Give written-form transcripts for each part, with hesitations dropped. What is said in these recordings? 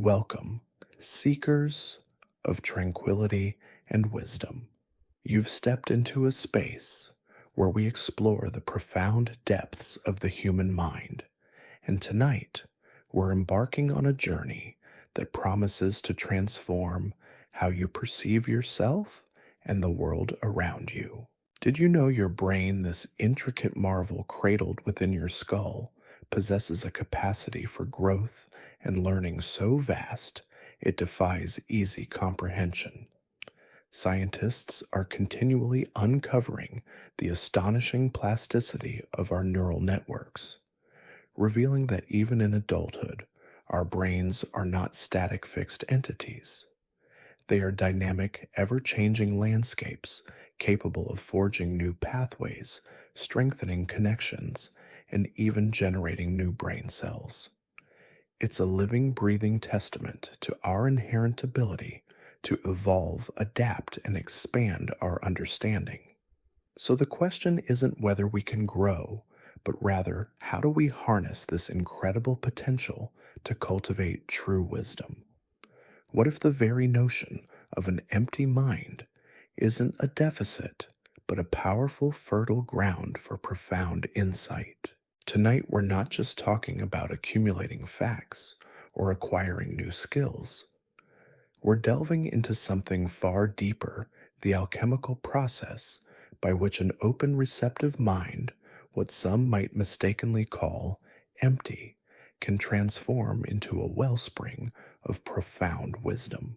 Welcome, seekers of tranquility and wisdom. You've stepped into a space where we explore the profound depths of the human mind, and tonight we're embarking on a journey that promises to transform how you perceive yourself and the world around you. Did you know your brain, this intricate marvel cradled within your skull, possesses a capacity for growth and learning so vast it defies easy comprehension? Scientists are continually uncovering the astonishing plasticity of our neural networks, revealing that even in adulthood, our brains are not static fixed entities. They are dynamic, ever changing landscapes capable of forging new pathways, strengthening connections, and even generating new brain cells. It's a living, breathing testament to our inherent ability to evolve, adapt, and expand our understanding. So the question isn't whether we can grow, but rather, how do we harness this incredible potential to cultivate true wisdom? What if the very notion of an empty mind isn't a deficit, but a powerful, fertile ground for profound insight? Tonight, we're not just talking about accumulating facts or acquiring new skills. We're delving into something far deeper, the alchemical process by which an open, receptive mind, what some might mistakenly call empty, can transform into a wellspring of profound wisdom.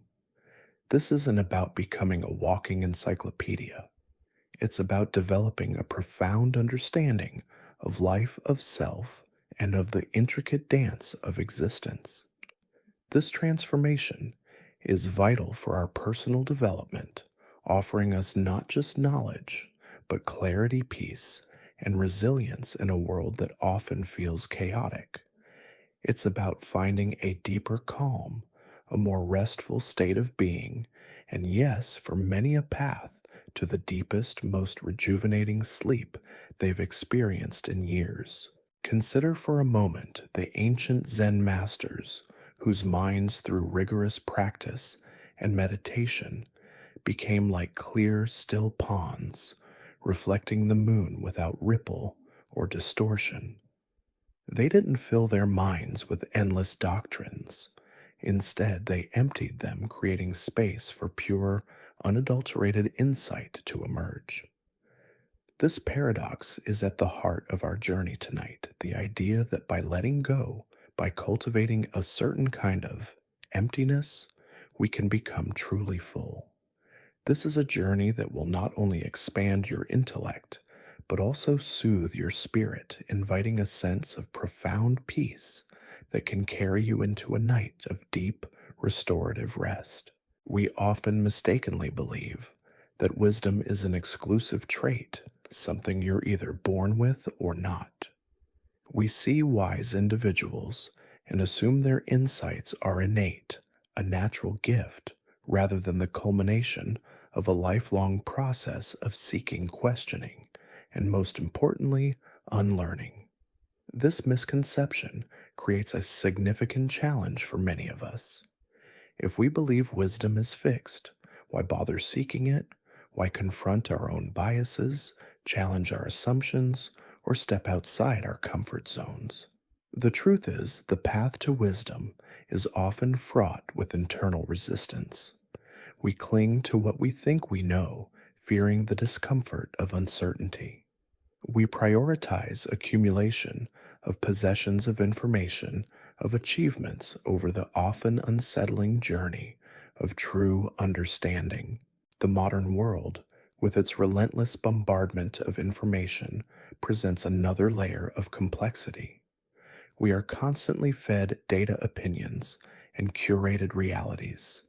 This isn't about becoming a walking encyclopedia. It's about developing a profound understanding of life, of self, and of the intricate dance of existence. This transformation is vital for our personal development, offering us not just knowledge, but clarity, peace, and resilience in a world that often feels chaotic. It's about finding a deeper calm, a more restful state of being, and yes, for many a path to the deepest, most rejuvenating sleep they've experienced in years. Consider for a moment the ancient Zen masters whose minds, through rigorous practice and meditation, became like clear, still ponds, reflecting the moon without ripple or distortion. They didn't fill their minds with endless doctrines. Instead, they emptied them, creating space for pure, unadulterated insight to emerge. This paradox is at the heart of our journey tonight, the idea that by letting go, by cultivating a certain kind of emptiness, we can become truly full. This is a journey that will not only expand your intellect, but also soothe your spirit, inviting a sense of profound peace that can carry you into a night of deep, restorative rest. We often mistakenly believe that wisdom is an exclusive trait, something you're either born with or not. We see wise individuals and assume their insights are innate, a natural gift, rather than the culmination of a lifelong process of seeking, questioning, and most importantly, unlearning. This misconception creates a significant challenge for many of us. If we believe wisdom is fixed, why bother seeking it? Why confront our own biases, challenge our assumptions, or step outside our comfort zones? The truth is, the path to wisdom is often fraught with internal resistance. We cling to what we think we know, fearing the discomfort of uncertainty. We prioritize accumulation of possessions of information, of achievements over the often unsettling journey of true understanding. The modern world, with its relentless bombardment of information, presents another layer of complexity. We are constantly fed data opinions and curated realities.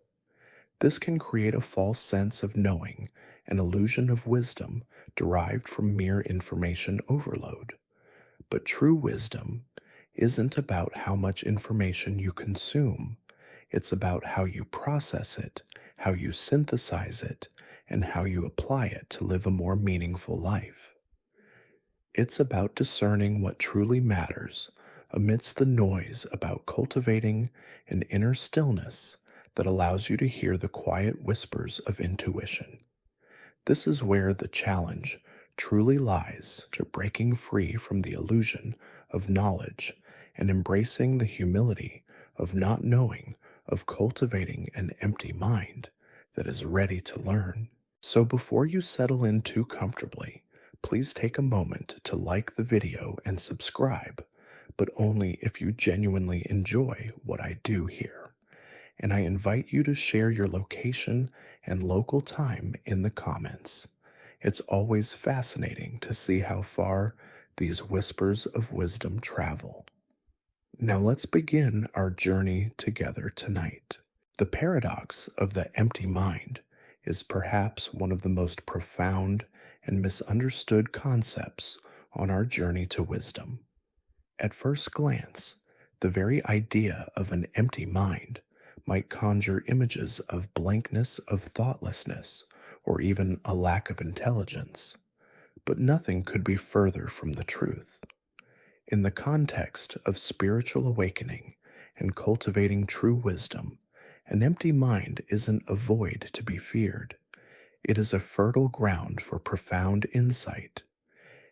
This can create a false sense of knowing, an illusion of wisdom derived from mere information overload. But true wisdom isn't about how much information you consume. It's about how you process it, how you synthesize it, and how you apply it to live a more meaningful life. It's about discerning what truly matters, amidst the noise about cultivating an inner stillness that allows you to hear the quiet whispers of intuition. This is where the challenge truly lies to breaking free from the illusion of knowledge and embracing the humility of not knowing, of cultivating an empty mind that is ready to learn. So before you settle in too comfortably, please take a moment to like the video and subscribe, but only if you genuinely enjoy what I do here. And I invite you to share your location and local time in the comments. It's always fascinating to see how far these whispers of wisdom travel. Now let's begin our journey together tonight. The paradox of the empty mind is perhaps one of the most profound and misunderstood concepts on our journey to wisdom. At first glance, the very idea of an empty mind might conjure images of blankness, of thoughtlessness, or even a lack of intelligence. But nothing could be further from the truth. In the context of spiritual awakening and cultivating true wisdom, an empty mind isn't a void to be feared. It is a fertile ground for profound insight.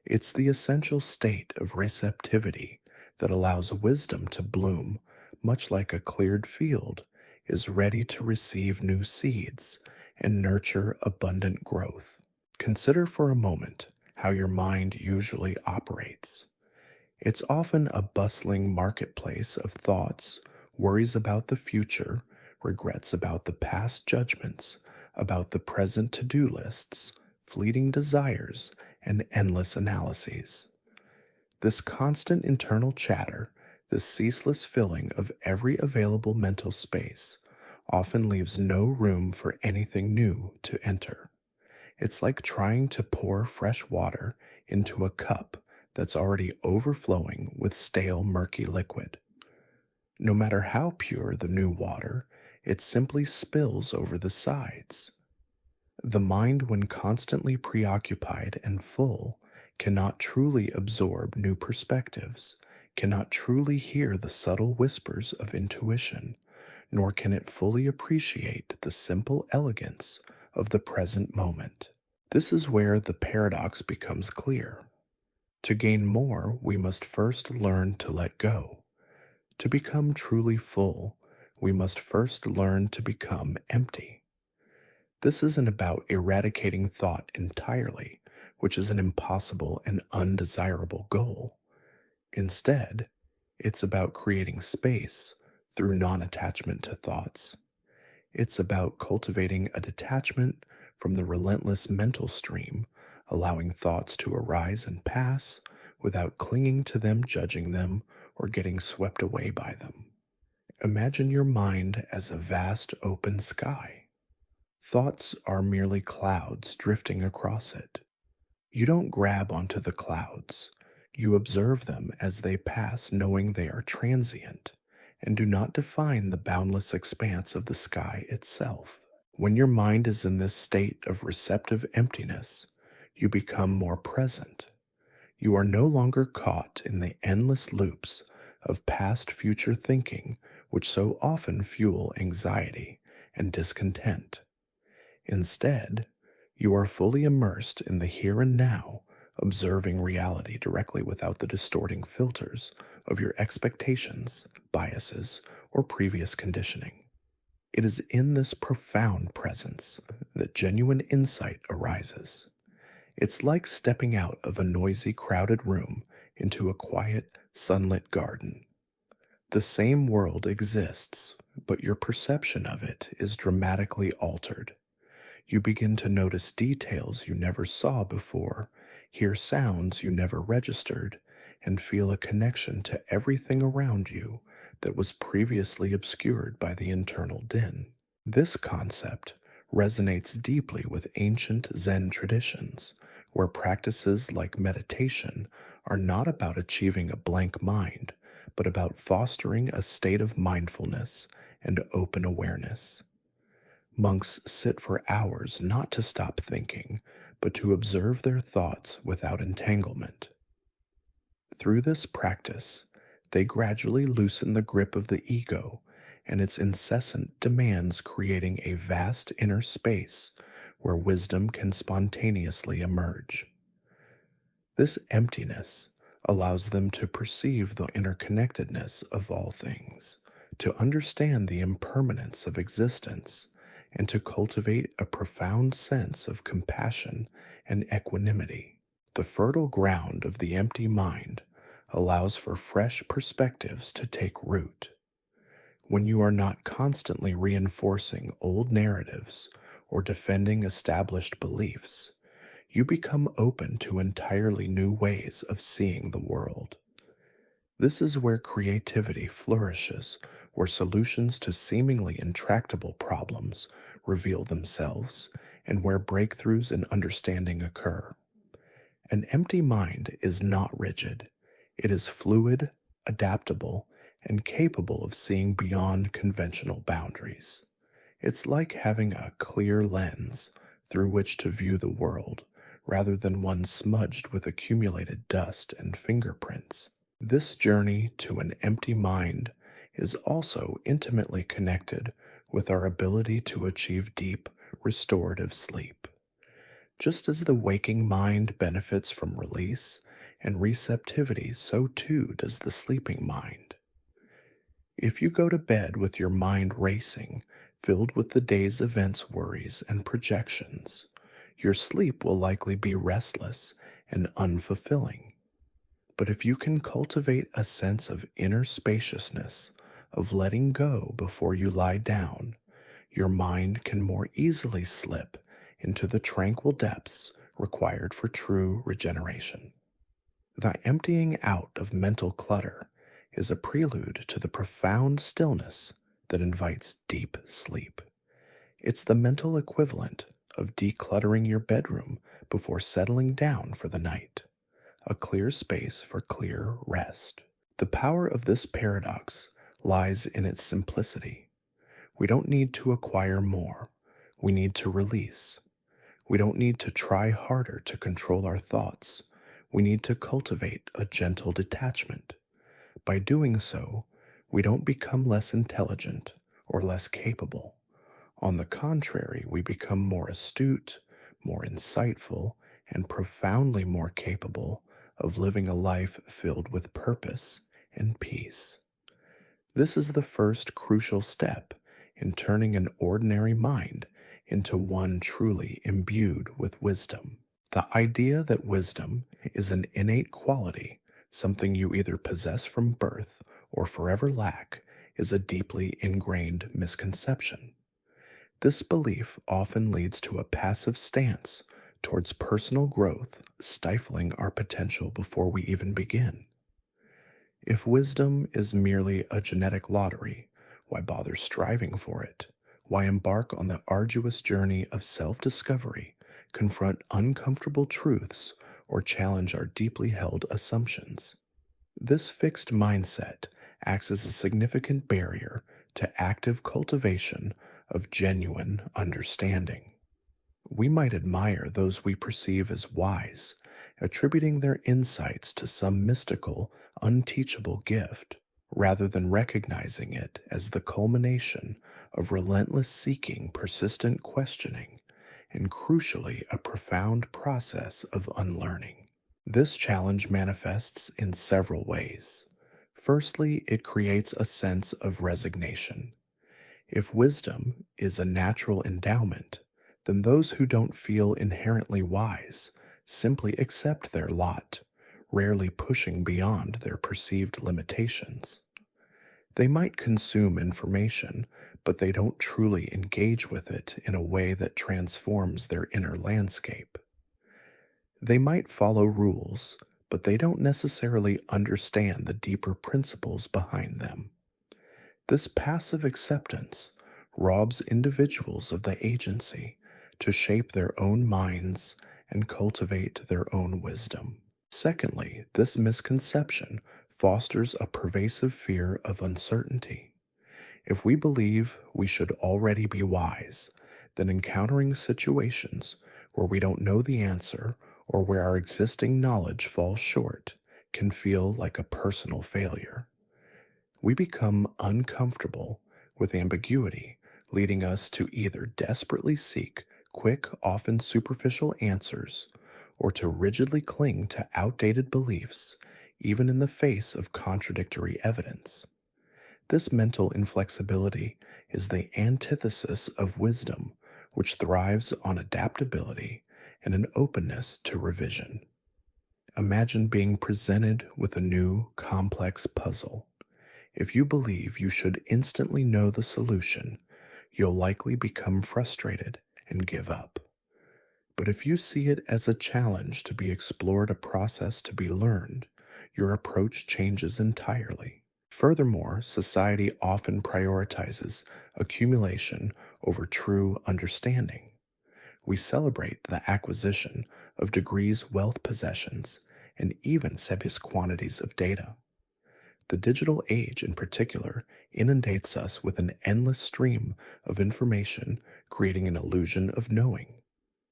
It's the essential state of receptivity that allows wisdom to bloom, much like a cleared field is ready to receive new seeds and nurture abundant growth. Consider for a moment how your mind usually operates. It's often a bustling marketplace of thoughts, worries about the future, regrets about the past, judgments about the present to-do lists, fleeting desires, and endless analyses. This constant internal chatter, this ceaseless filling of every available mental space, often leaves no room for anything new to enter. It's like trying to pour fresh water into a cup that's already overflowing with stale, murky liquid. No matter how pure the new water, it simply spills over the sides. The mind, when constantly preoccupied and full, cannot truly absorb new perspectives, cannot truly hear the subtle whispers of intuition, nor can it fully appreciate the simple elegance of the present moment. This is where the paradox becomes clear. To gain more, we must first learn to let go. To become truly full, we must first learn to become empty. This isn't about eradicating thought entirely, which is an impossible and undesirable goal. Instead, it's about creating space through non-attachment to thoughts. It's about cultivating a detachment from the relentless mental stream, allowing thoughts to arise and pass without clinging to them, judging them, or getting swept away by them. Imagine your mind as a vast open sky. Thoughts are merely clouds drifting across it. You don't grab onto the clouds. You observe them as they pass, knowing they are transient, and do not define the boundless expanse of the sky itself. When your mind is in this state of receptive emptiness, you become more present. You are no longer caught in the endless loops of past future thinking, which so often fuel anxiety and discontent. Instead, you are fully immersed in the here and now, observing reality directly without the distorting filters of your expectations, biases, or previous conditioning. It is in this profound presence that genuine insight arises. It's like stepping out of a noisy, crowded room into a quiet, sunlit garden. The same world exists, but your perception of it is dramatically altered. You begin to notice details you never saw before, hear sounds you never registered, and feel a connection to everything around you that was previously obscured by the internal din. This concept resonates deeply with ancient Zen traditions, where practices like meditation are not about achieving a blank mind, but about fostering a state of mindfulness and open awareness. Monks sit for hours not to stop thinking, but to observe their thoughts without entanglement. Through this practice, They gradually loosen the grip of the ego and its incessant demands, creating a vast inner space where wisdom can spontaneously emerge. This emptiness allows them to perceive the interconnectedness of all things, to understand the impermanence of existence, and to cultivate a profound sense of compassion and equanimity. The fertile ground of the empty mind allows for fresh perspectives to take root. When you are not constantly reinforcing old narratives or defending established beliefs, you become open to entirely new ways of seeing the world. This is where creativity flourishes, where solutions to seemingly intractable problems reveal themselves, and where breakthroughs in understanding occur. An empty mind is not rigid. It is fluid, adaptable, and capable of seeing beyond conventional boundaries. It's like having a clear lens through which to view the world, rather than one smudged with accumulated dust and fingerprints. This journey to an empty mind is also intimately connected with our ability to achieve deep, restorative sleep. Just as the waking mind benefits from release and receptivity, so too does the sleeping mind. If you go to bed with your mind racing, filled with the day's events, worries, and projections, your sleep will likely be restless and unfulfilling. But if you can cultivate a sense of inner spaciousness, of letting go before you lie down, your mind can more easily slip into the tranquil depths required for true regeneration. The emptying out of mental clutter is a prelude to the profound stillness that invites deep sleep. It's the mental equivalent of decluttering your bedroom before settling down for the night, a clear space for clear rest. The power of this paradox lies in its simplicity. We don't need to acquire more, we need to release. We don't need to try harder to control our thoughts, we need to cultivate a gentle detachment. By doing so, we don't become less intelligent or less capable. On the contrary, we become more astute, more insightful, and profoundly more capable of living a life filled with purpose and peace. This is the first crucial step in turning an ordinary mind into one truly imbued with wisdom. The idea that wisdom is an innate quality, something you either possess from birth or forever lack, is a deeply ingrained misconception. This belief often leads to a passive stance towards personal growth, stifling our potential before we even begin. If wisdom is merely a genetic lottery, why bother striving for it? Why embark on the arduous journey of self-discovery, confront uncomfortable truths, or challenge our deeply held assumptions? This fixed mindset acts as a significant barrier to active cultivation of genuine understanding. We might admire those we perceive as wise, attributing their insights to some mystical, unteachable gift, rather than recognizing it as the culmination of relentless seeking, persistent questioning, and crucially, a profound process of unlearning. This challenge manifests in several ways. Firstly, it creates a sense of resignation. If wisdom is a natural endowment, then those who don't feel inherently wise simply accept their lot, rarely pushing beyond their perceived limitations. They might consume information, but they don't truly engage with it in a way that transforms their inner landscape. They might follow rules, but they don't necessarily understand the deeper principles behind them. This passive acceptance robs individuals of the agency to shape their own minds and cultivate their own wisdom. Secondly, this misconception fosters a pervasive fear of uncertainty. If we believe we should already be wise, then encountering situations where we don't know the answer or where our existing knowledge falls short can feel like a personal failure. We become uncomfortable with ambiguity, leading us to either desperately seek quick, often superficial answers, or to rigidly cling to outdated beliefs, even in the face of contradictory evidence. This mental inflexibility is the antithesis of wisdom, which thrives on adaptability and an openness to revision. Imagine being presented with a new, complex puzzle. If you believe you should instantly know the solution, you'll likely become frustrated and give up. But if you see it as a challenge to be explored, a process to be learned, your approach changes entirely. Furthermore, society often prioritizes accumulation over true understanding. We celebrate the acquisition of degrees, wealth, possessions, and even serious quantities of data. The digital age, in particular, inundates us with an endless stream of information, creating an illusion of knowing.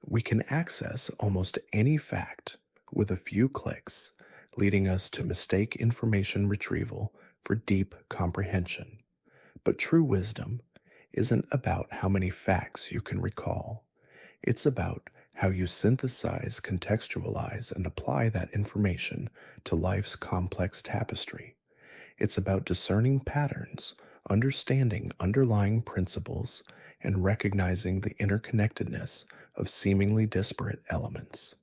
We can access almost any fact with a few clicks, leading us to mistake information retrieval for deep comprehension. But true wisdom isn't about how many facts you can recall. It's about how you synthesize, contextualize, and apply that information to life's complex tapestry. It's about discerning patterns, understanding underlying principles, and recognizing the interconnectedness of seemingly disparate elements.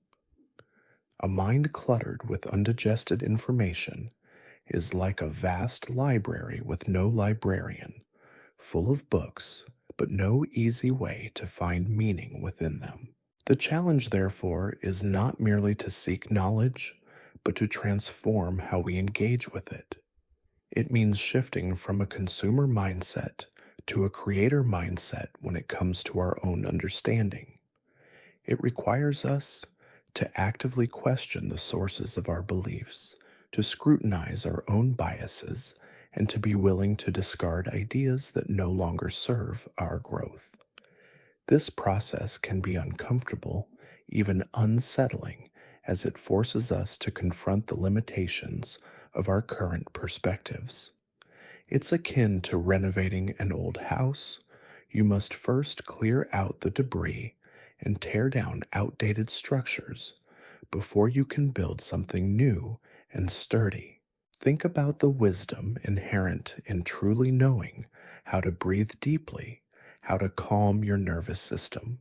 A mind cluttered with undigested information is like a vast library with no librarian, full of books, but no easy way to find meaning within them. The challenge, therefore, is not merely to seek knowledge, but to transform how we engage with it. It means shifting from a consumer mindset to a creator mindset when it comes to our own understanding. It requires us to actively question the sources of our beliefs, to scrutinize our own biases, and to be willing to discard ideas that no longer serve our growth. This process can be uncomfortable, even unsettling, as it forces us to confront the limitations of our current perspectives. It's akin to renovating an old house. You must first clear out the debris and tear down outdated structures before you can build something new and sturdy. Think about the wisdom inherent in truly knowing how to breathe deeply, how to calm your nervous system.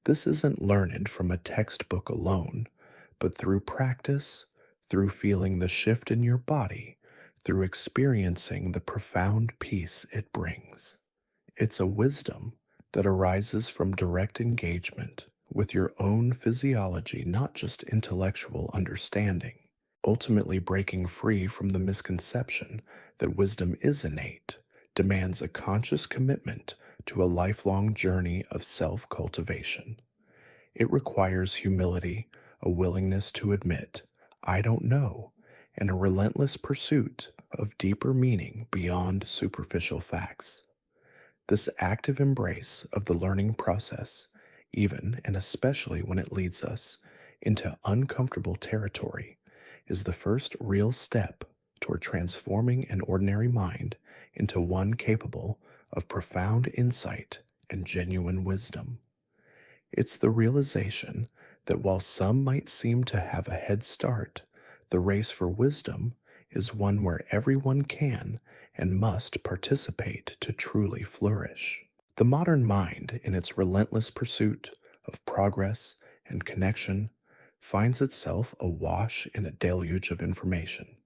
This isn't learned from a textbook alone, but through practice, through feeling the shift in your body, through experiencing the profound peace it brings. It's a wisdom that arises from direct engagement with your own physiology, not just intellectual understanding, ultimately breaking free from the misconception that wisdom is innate, demands a conscious commitment to a lifelong journey of self-cultivation. It requires humility, a willingness to admit, I don't know, and a relentless pursuit of deeper meaning beyond superficial facts. This active embrace of the learning process, even and especially when it leads us into uncomfortable territory, is the first real step toward transforming an ordinary mind into one capable of profound insight and genuine wisdom. It's the realization that while some might seem to have a head start, the race for wisdom is one where everyone can and must participate to truly flourish. The modern mind, in its relentless pursuit of progress and connection, finds itself awash in a deluge of information.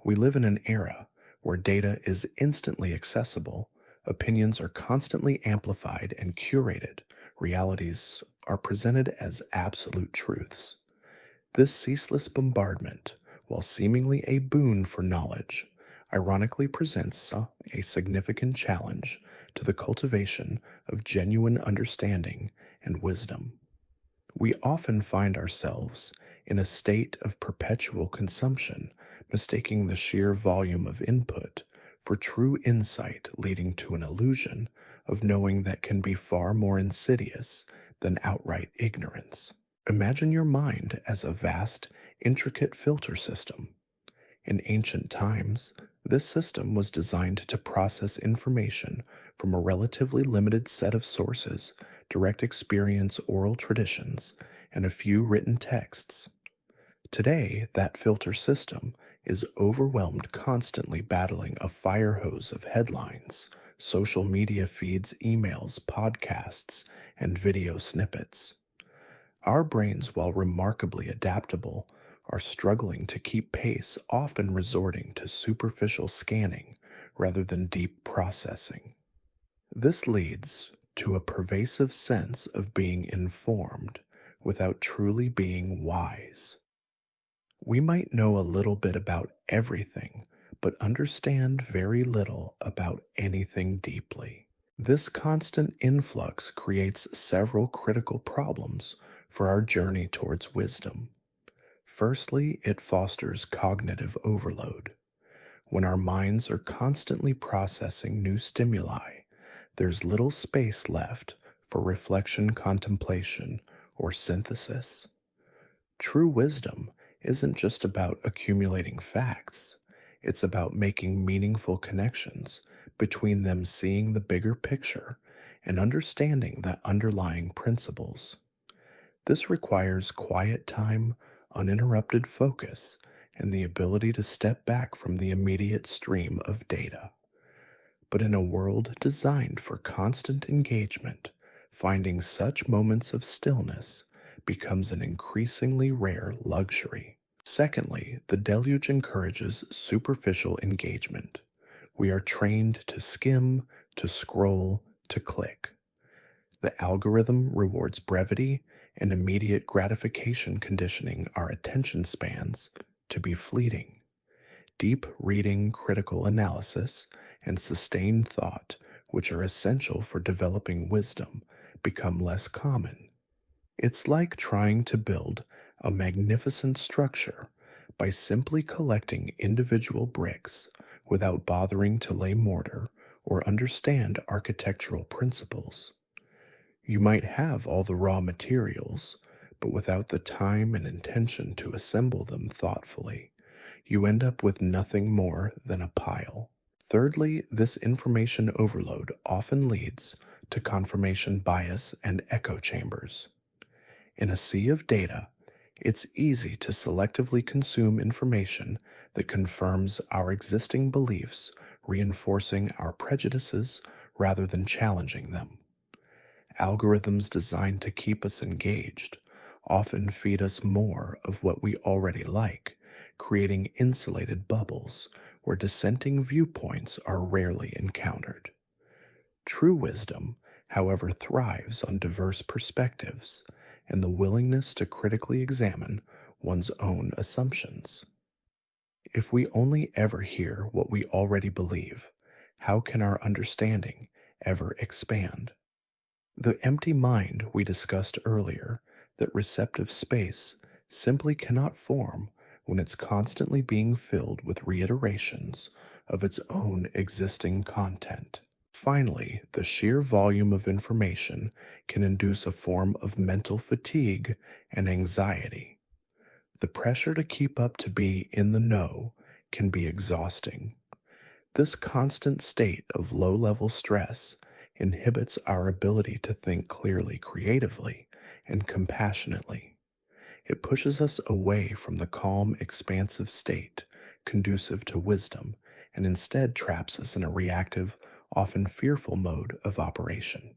We live in an era where data is instantly accessible, opinions are constantly amplified and curated, realities are presented as absolute truths. This ceaseless bombardment, while seemingly a boon for knowledge, ironically presents a significant challenge to the cultivation of genuine understanding and wisdom. We often find ourselves in a state of perpetual consumption, mistaking the sheer volume of input for true insight, leading to an illusion of knowing that can be far more insidious than outright ignorance. Imagine your mind as a vast, intricate filter system. In ancient times, This system was designed to process information from a relatively limited set of sources, direct experience, oral traditions, and a few written texts. Today, that filter system is overwhelmed, constantly battling a fire hose of headlines, social media feeds, emails, podcasts, and video snippets. Our brains, while remarkably adaptable, are struggling to keep pace, often resorting to superficial scanning rather than deep processing. This leads to a pervasive sense of being informed without truly being wise. We might know a little bit about everything, but understand very little about anything deeply. This constant influx creates several critical problems for our journey towards wisdom. Firstly, it fosters cognitive overload. When our minds are constantly processing new stimuli, there's little space left for reflection, contemplation, or synthesis. True wisdom isn't just about accumulating facts, it's about making meaningful connections between them, seeing the bigger picture and understanding the underlying principles. This requires quiet time, uninterrupted focus, and the ability to step back from the immediate stream of data. But in a world designed for constant engagement, finding such moments of stillness becomes an increasingly rare luxury. Secondly, the deluge encourages superficial engagement. We are trained to skim, to scroll, to click. The algorithm rewards brevity and immediate gratification, conditioning our attention spans to be fleeting. Deep reading, critical analysis, and sustained thought, which are essential for developing wisdom, become less common. It's like trying to build a magnificent structure by simply collecting individual bricks without bothering to lay mortar or understand architectural principles. You might have all the raw materials, but without the time and intention to assemble them thoughtfully, you end up with nothing more than a pile. Thirdly, this information overload often leads to confirmation bias and echo chambers. In a sea of data, it's easy to selectively consume information that confirms our existing beliefs, reinforcing our prejudices rather than challenging them. Algorithms designed to keep us engaged often feed us more of what we already like, creating insulated bubbles where dissenting viewpoints are rarely encountered. True wisdom, however, thrives on diverse perspectives and the willingness to critically examine one's own assumptions. If we only ever hear what we already believe, how can our understanding ever expand? The empty mind we discussed earlier, that receptive space, simply cannot form when it's constantly being filled with reiterations of its own existing content. Finally, the sheer volume of information can induce a form of mental fatigue and anxiety. The pressure to keep up, to be in the know, can be exhausting. This constant state of low-level stress inhibits our ability to think clearly, creatively, and compassionately. It pushes us away from the calm, expansive state conducive to wisdom, and instead traps us in a reactive, often fearful mode of operation.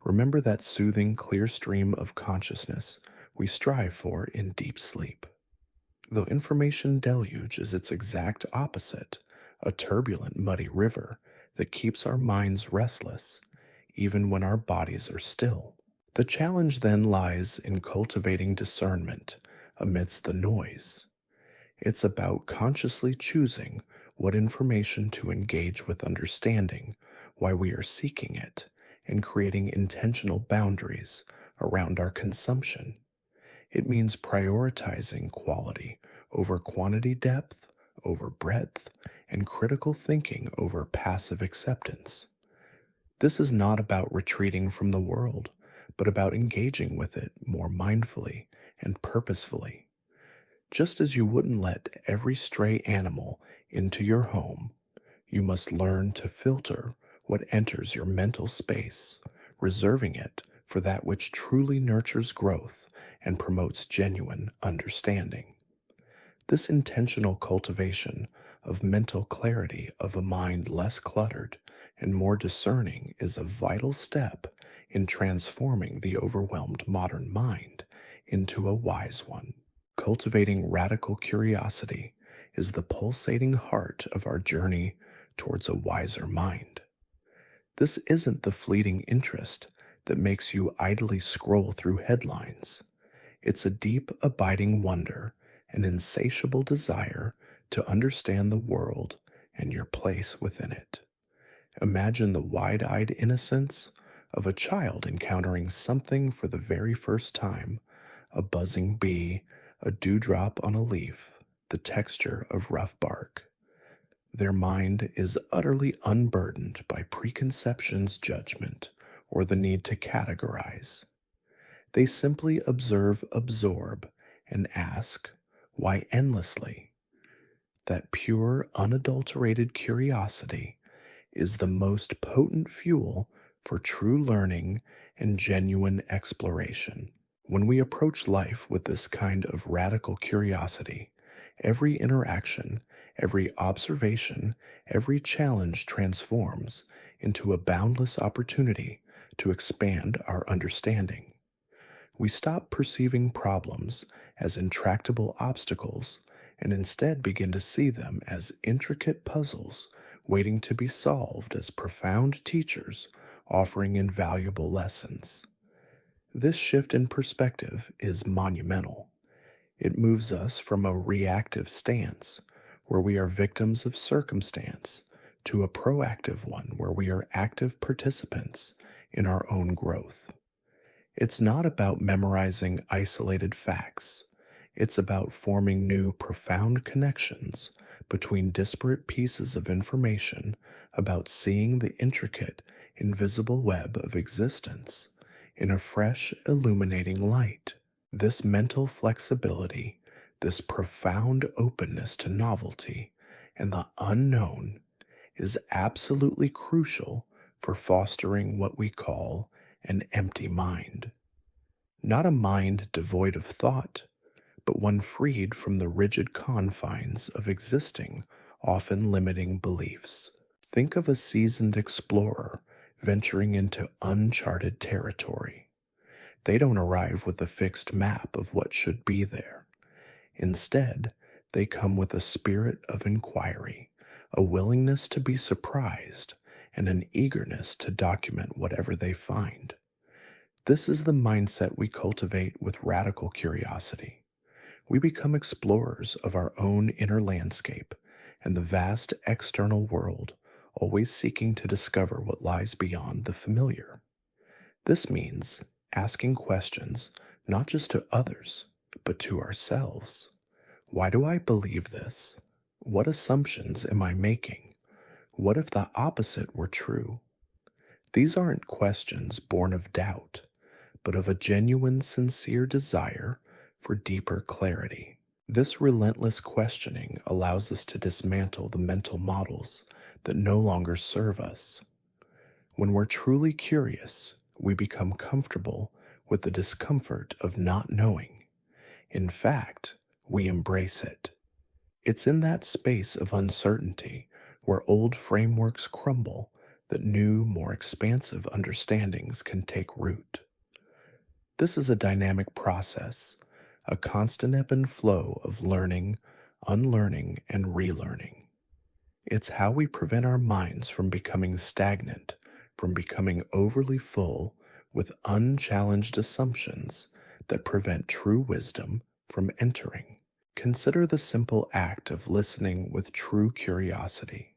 Remember that soothing, clear stream of consciousness we strive for in deep sleep. The information deluge is its exact opposite, a turbulent, muddy river that keeps our minds restless, even when our bodies are still. The challenge then lies in cultivating discernment amidst the noise. It's about consciously choosing what information to engage with, understanding why we are seeking it, and creating intentional boundaries around our consumption. It means prioritizing quality over quantity, depth over breadth, and critical thinking over passive acceptance. This is not about retreating from the world, but about engaging with it more mindfully and purposefully. Just as you wouldn't let every stray animal into your home, you must learn to filter what enters your mental space, reserving it for that which truly nurtures growth and promotes genuine understanding. This intentional cultivation of mental clarity of a mind less cluttered and more discerning is a vital step in transforming the overwhelmed modern mind into a wise one. Cultivating radical curiosity is the pulsating heart of our journey towards a wiser mind. This isn't the fleeting interest that makes you idly scroll through headlines. It's a deep, abiding wonder, an insatiable desire to understand the world and your place within it. Imagine the wide-eyed innocence of a child encountering something for the very first time, a buzzing bee, a dewdrop on a leaf, the texture of rough bark. Their mind is utterly unburdened by preconceptions, judgment, or the need to categorize. They simply observe, absorb, and ask, why endlessly? That pure, unadulterated curiosity is the most potent fuel for true learning and genuine exploration. When we approach life with this kind of radical curiosity, every interaction, every observation, every challenge transforms into a boundless opportunity to expand our understanding. We stop perceiving problems as intractable obstacles and instead begin to see them as intricate puzzles waiting to be solved as profound teachers offering invaluable lessons. This shift in perspective is monumental. It moves us from a reactive stance, where we are victims of circumstance, to a proactive one where we are active participants in our own growth. It's not about memorizing isolated facts. It's about forming new, profound connections between disparate pieces of information, about seeing the intricate, invisible web of existence in a fresh, illuminating light. This mental flexibility, this profound openness to novelty and the unknown is absolutely crucial for fostering what we call an empty mind. Not a mind devoid of thought, but one freed from the rigid confines of existing, often limiting beliefs. Think of a seasoned explorer venturing into uncharted territory. They don't arrive with a fixed map of what should be there. Instead, they come with a spirit of inquiry, a willingness to be surprised, and an eagerness to document whatever they find. This is the mindset we cultivate with radical curiosity. We become explorers of our own inner landscape and the vast external world, always seeking to discover what lies beyond the familiar. This means asking questions not just to others, but to ourselves. Why do I believe this? What assumptions am I making? What if the opposite were true? These aren't questions born of doubt, but of a genuine, sincere desire for deeper clarity. This relentless questioning allows us to dismantle the mental models that no longer serve us. When we're truly curious, we become comfortable with the discomfort of not knowing. In fact, we embrace it. It's in that space of uncertainty where old frameworks crumble that new, more expansive understandings can take root. This is a dynamic process, a constant ebb and flow of learning, unlearning, and relearning. It's how we prevent our minds from becoming stagnant, from becoming overly full with unchallenged assumptions that prevent true wisdom from entering. Consider the simple act of listening with true curiosity.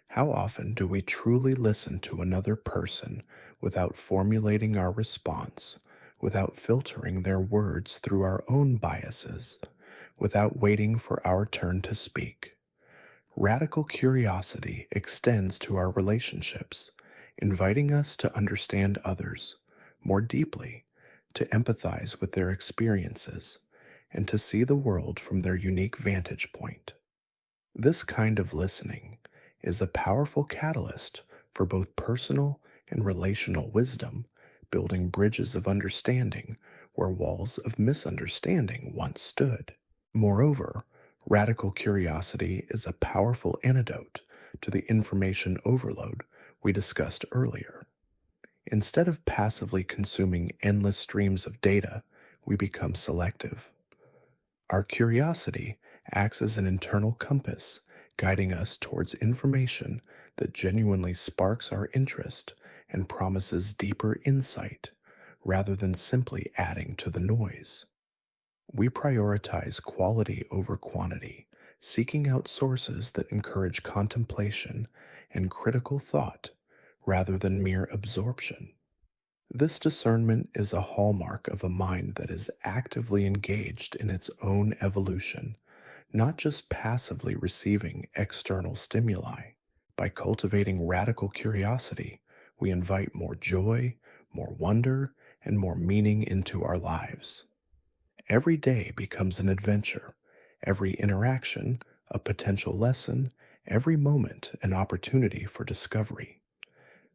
How often do we truly listen to another person without formulating our response, without filtering their words through our own biases, without waiting for our turn to speak? Radical curiosity extends to our relationships, inviting us to understand others more deeply, to empathize with their experiences, and to see the world from their unique vantage point. This kind of listening is a powerful catalyst for both personal and relational wisdom, building bridges of understanding where walls of misunderstanding once stood. Moreover, radical curiosity is a powerful antidote to the information overload we discussed earlier. Instead of passively consuming endless streams of data, we become selective. Our curiosity acts as an internal compass, guiding us towards information that genuinely sparks our interest and promises deeper insight, rather than simply adding to the noise. We prioritize quality over quantity, seeking out sources that encourage contemplation and critical thought rather than mere absorption. This discernment is a hallmark of a mind that is actively engaged in its own evolution, not just passively receiving external stimuli. By cultivating radical curiosity, we invite more joy, more wonder, and more meaning into our lives. Every day becomes an adventure, every interaction a potential lesson, every moment an opportunity for discovery.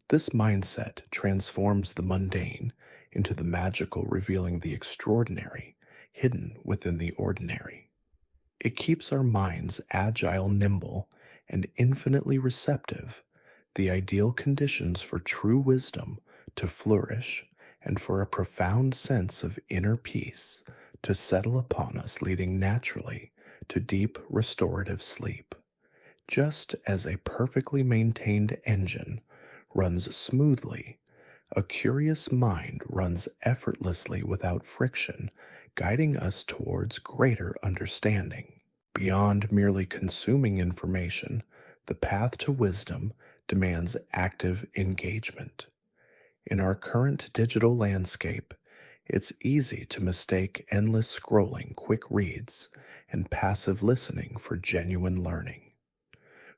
This mindset transforms the mundane into the magical, revealing the extraordinary hidden within the ordinary. It keeps our minds agile, nimble, and infinitely receptive, the ideal conditions for true wisdom to flourish and for a profound sense of inner peace to settle upon us, leading naturally to deep restorative sleep. Just as a perfectly maintained engine runs smoothly, a curious mind runs effortlessly without friction, guiding us towards greater understanding. Beyond merely consuming information, the path to wisdom demands active engagement. In our current digital landscape, it's easy to mistake endless scrolling, quick reads, and passive listening for genuine learning.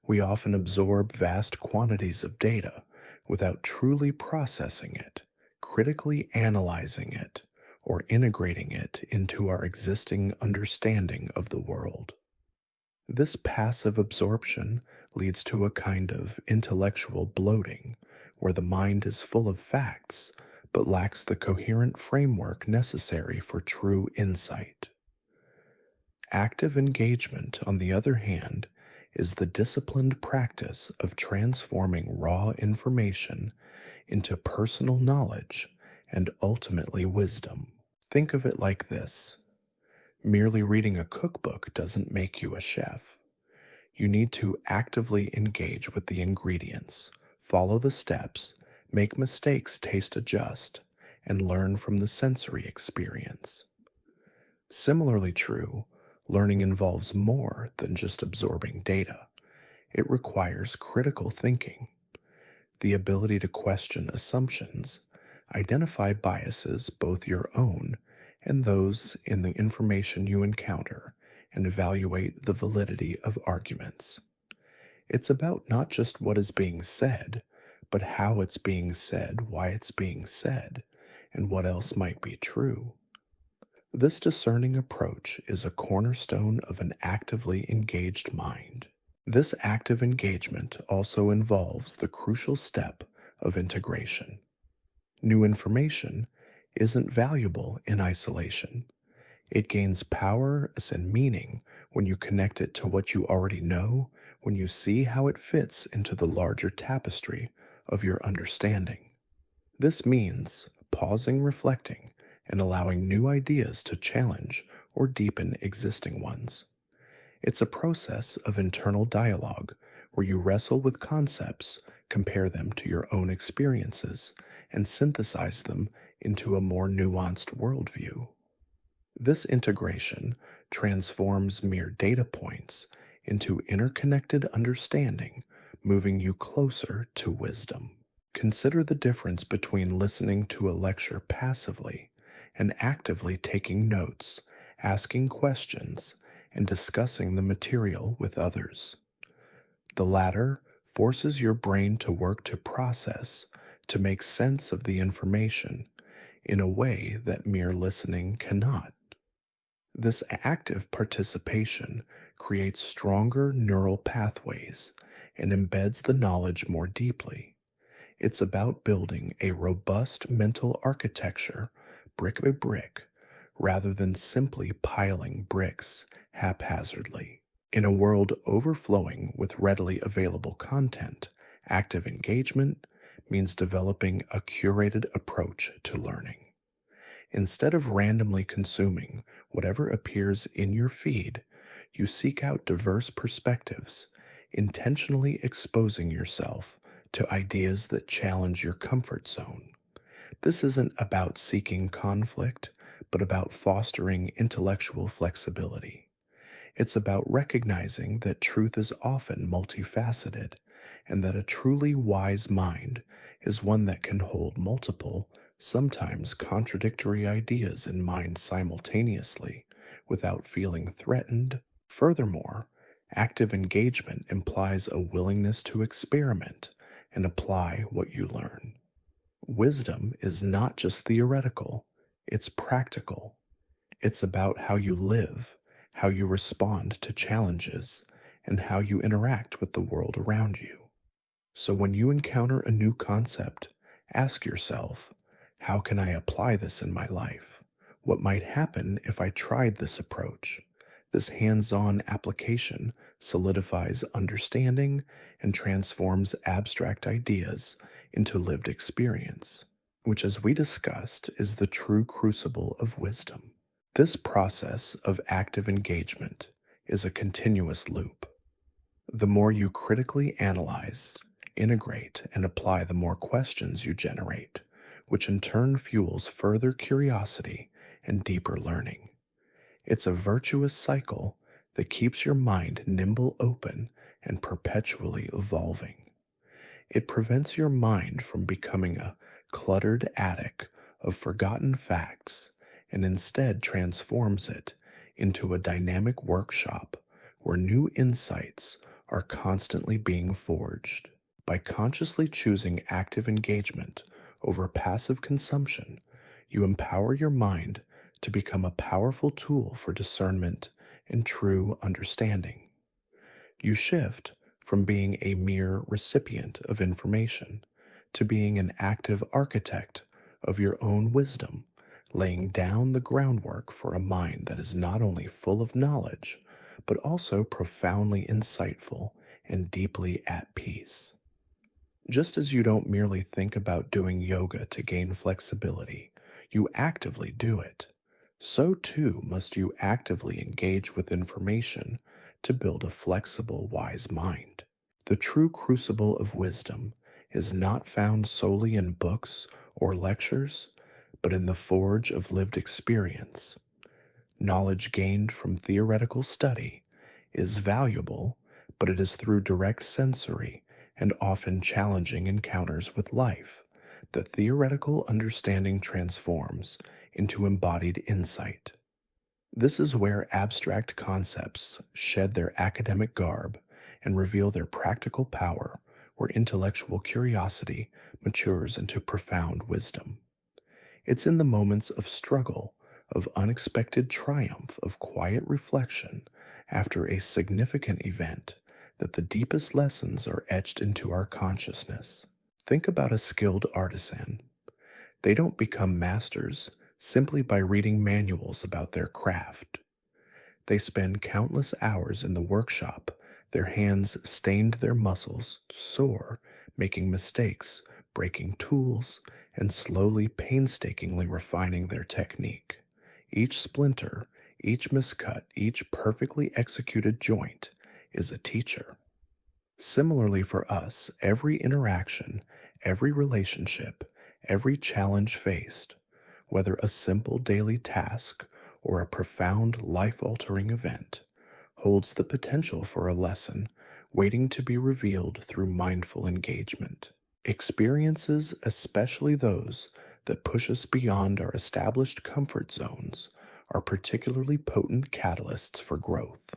We often absorb vast quantities of data without truly processing it, critically analyzing it, or integrating it into our existing understanding of the world. This passive absorption leads to a kind of intellectual bloating, where the mind is full of facts but lacks the coherent framework necessary for true insight. Active engagement, on the other hand, is the disciplined practice of transforming raw information into personal knowledge and ultimately wisdom. Think of it like this: merely reading a cookbook doesn't make you a chef. You need to actively engage with the ingredients, follow the steps, make mistakes, taste adjust, and learn from the sensory experience. Similarly true, learning involves more than just absorbing data. It requires critical thinking, the ability to question assumptions, identify biases, both your own and those in the information you encounter, and evaluate the validity of arguments. It's about not just what is being said, but how it's being said, why it's being said, and what else might be true. This discerning approach is a cornerstone of an actively engaged mind. This active engagement also involves the crucial step of integration. New information isn't valuable in isolation. It gains power and meaning when you connect it to what you already know, when you see how it fits into the larger tapestry of your understanding. This means pausing, reflecting, and allowing new ideas to challenge or deepen existing ones. It's a process of internal dialogue where you wrestle with concepts, compare them to your own experiences, and synthesize them into a more nuanced worldview. This integration transforms mere data points into interconnected understanding, moving you closer to wisdom. Consider the difference between listening to a lecture passively and actively taking notes, asking questions, and discussing the material with others. The latter forces your brain to work to process, to make sense of the information in a way that mere listening cannot. This active participation creates stronger neural pathways and embeds the knowledge more deeply. It's about building a robust mental architecture, brick by brick, rather than simply piling bricks haphazardly. In a world overflowing with readily available content, active engagement means developing a curated approach to learning. Instead of randomly consuming whatever appears in your feed, you seek out diverse perspectives, intentionally exposing yourself to ideas that challenge your comfort zone. This isn't about seeking conflict, but about fostering intellectual flexibility. It's about recognizing that truth is often multifaceted and that a truly wise mind is one that can hold multiple, sometimes contradictory ideas in mind simultaneously without feeling threatened. Furthermore, active engagement implies a willingness to experiment and apply what you learn. Wisdom is not just theoretical, it's practical. It's about how you live, how you respond to challenges, and how you interact with the world around you. So when you encounter a new concept, ask yourself, how can I apply this in my life? What might happen if I tried this approach? This hands-on application solidifies understanding and transforms abstract ideas into lived experience, which, as we discussed, is the true crucible of wisdom. This process of active engagement is a continuous loop. The more you critically analyze, integrate, and apply, the more questions you generate, which in turn fuels further curiosity and deeper learning. It's a virtuous cycle that keeps your mind nimble, open, and perpetually evolving. It prevents your mind from becoming a cluttered attic of forgotten facts and instead transforms it into a dynamic workshop where new insights are constantly being forged. By consciously choosing active engagement over passive consumption, you empower your mind to become a powerful tool for discernment and true understanding. You shift from being a mere recipient of information to being an active architect of your own wisdom, laying down the groundwork for a mind that is not only full of knowledge, but also profoundly insightful and deeply at peace. Just as you don't merely think about doing yoga to gain flexibility, you actively do it. So too must you actively engage with information to build a flexible, wise mind. The true crucible of wisdom is not found solely in books or lectures, but in the forge of lived experience. Knowledge gained from theoretical study is valuable, but it is through direct sensory and often challenging encounters with life that theoretical understanding transforms into embodied insight. This is where abstract concepts shed their academic garb and reveal their practical power, where intellectual curiosity matures into profound wisdom. It's in the moments of struggle, of unexpected triumph, of quiet reflection after a significant event that the deepest lessons are etched into our consciousness. Think about a skilled artisan. They don't become masters simply by reading manuals about their craft. They spend countless hours in the workshop, their hands stained, their muscles sore, making mistakes, breaking tools, and slowly, painstakingly refining their technique. Each splinter, each miscut, each perfectly executed joint is a teacher. Similarly for us, every interaction, every relationship, every challenge faced, whether a simple daily task or a profound life-altering event, holds the potential for a lesson waiting to be revealed through mindful engagement. Experiences, especially those that push us beyond our established comfort zones, are particularly potent catalysts for growth.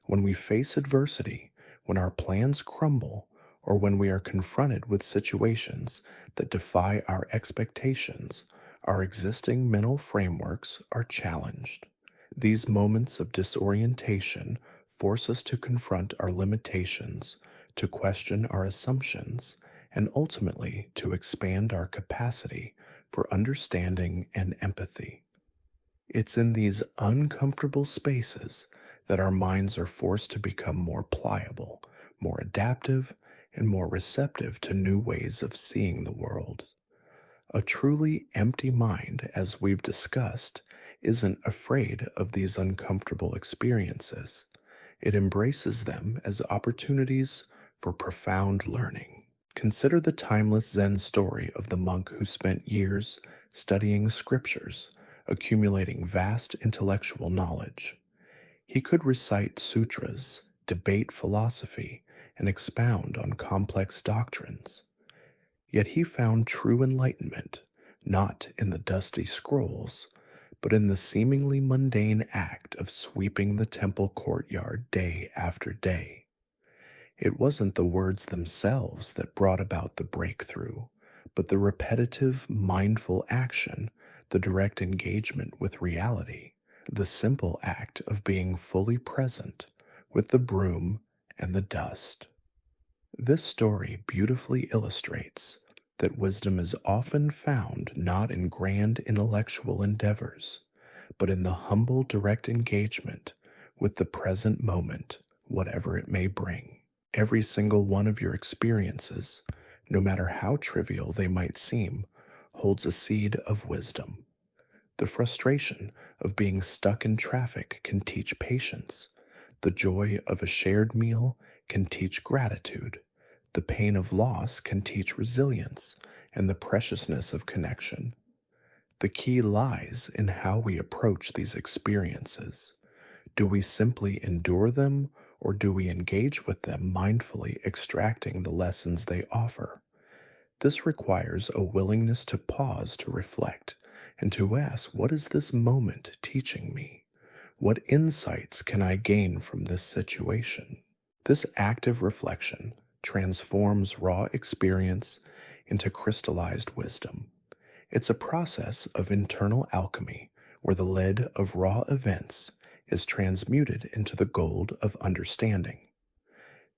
When we face adversity, when our plans crumble, or when we are confronted with situations that defy our expectations, our existing mental frameworks are challenged. These moments of disorientation force us to confront our limitations, to question our assumptions, and ultimately to expand our capacity for understanding and empathy. It's in these uncomfortable spaces that our minds are forced to become more pliable, more adaptive, and more receptive to new ways of seeing the world. A truly empty mind, as we've discussed, isn't afraid of these uncomfortable experiences. It embraces them as opportunities for profound learning. Consider the timeless Zen story of the monk who spent years studying scriptures, accumulating vast intellectual knowledge. He could recite sutras, debate philosophy, and expound on complex doctrines. Yet he found true enlightenment not in the dusty scrolls, but in the seemingly mundane act of sweeping the temple courtyard day after day. It wasn't the words themselves that brought about the breakthrough, but the repetitive, mindful action, the direct engagement with reality, the simple act of being fully present with the broom and the dust. This story beautifully illustrates that wisdom is often found not in grand intellectual endeavors, but in the humble direct engagement with the present moment, whatever it may bring. Every single one of your experiences, no matter how trivial they might seem, holds a seed of wisdom. The frustration of being stuck in traffic can teach patience. The joy of a shared meal can teach gratitude. The pain of loss can teach resilience and the preciousness of connection. The key lies in how we approach these experiences. Do we simply endure them, or do we engage with them mindfully, extracting the lessons they offer? This requires a willingness to pause to reflect and to ask, what is this moment teaching me? What insights can I gain from this situation? This active reflection transforms raw experience into crystallized wisdom. It's a process of internal alchemy where the lead of raw events is transmuted into the gold of understanding.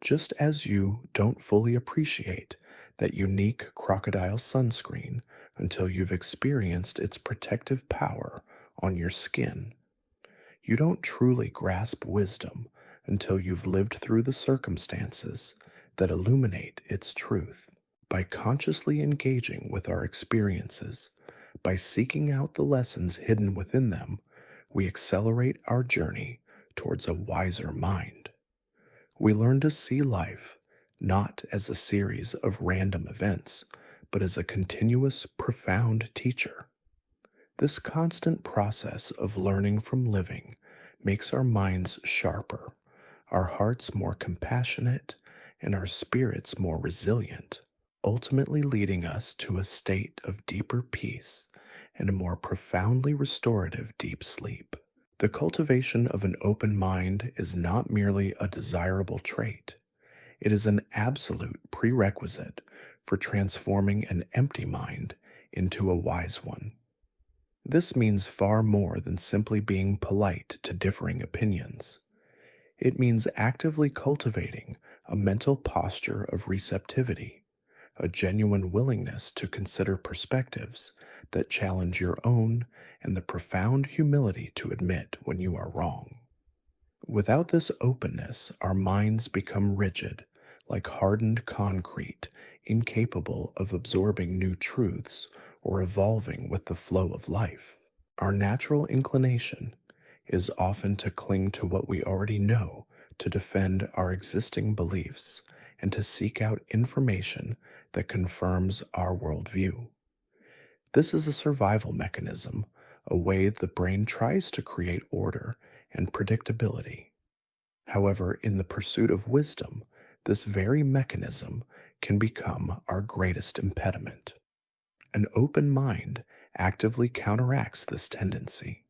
Just as you don't fully appreciate that unique crocodile sunscreen until you've experienced its protective power on your skin, you don't truly grasp wisdom until you've lived through the circumstances that illuminate its truth. By consciously engaging with our experiences, by seeking out the lessons hidden within them, we accelerate our journey towards a wiser mind. We learn to see life not as a series of random events, but as a continuous, profound teacher. This constant process of learning from living makes our minds sharper, our hearts more compassionate, and our spirits more resilient, ultimately leading us to a state of deeper peace and a more profoundly restorative deep sleep. The cultivation of an open mind is not merely a desirable trait, it is an absolute prerequisite for transforming an empty mind into a wise one. This means far more than simply being polite to differing opinions. It means actively cultivating a mental posture of receptivity, a genuine willingness to consider perspectives that challenge your own, and the profound humility to admit when you are wrong. Without this openness, our minds become rigid, like hardened concrete, incapable of absorbing new truths or evolving with the flow of life. Our natural inclination is often to cling to what we already know, to defend our existing beliefs, and to seek out information that confirms our worldview. This is a survival mechanism, a way the brain tries to create order and predictability. However, in the pursuit of wisdom, this very mechanism can become our greatest impediment. An open mind actively counteracts this tendency.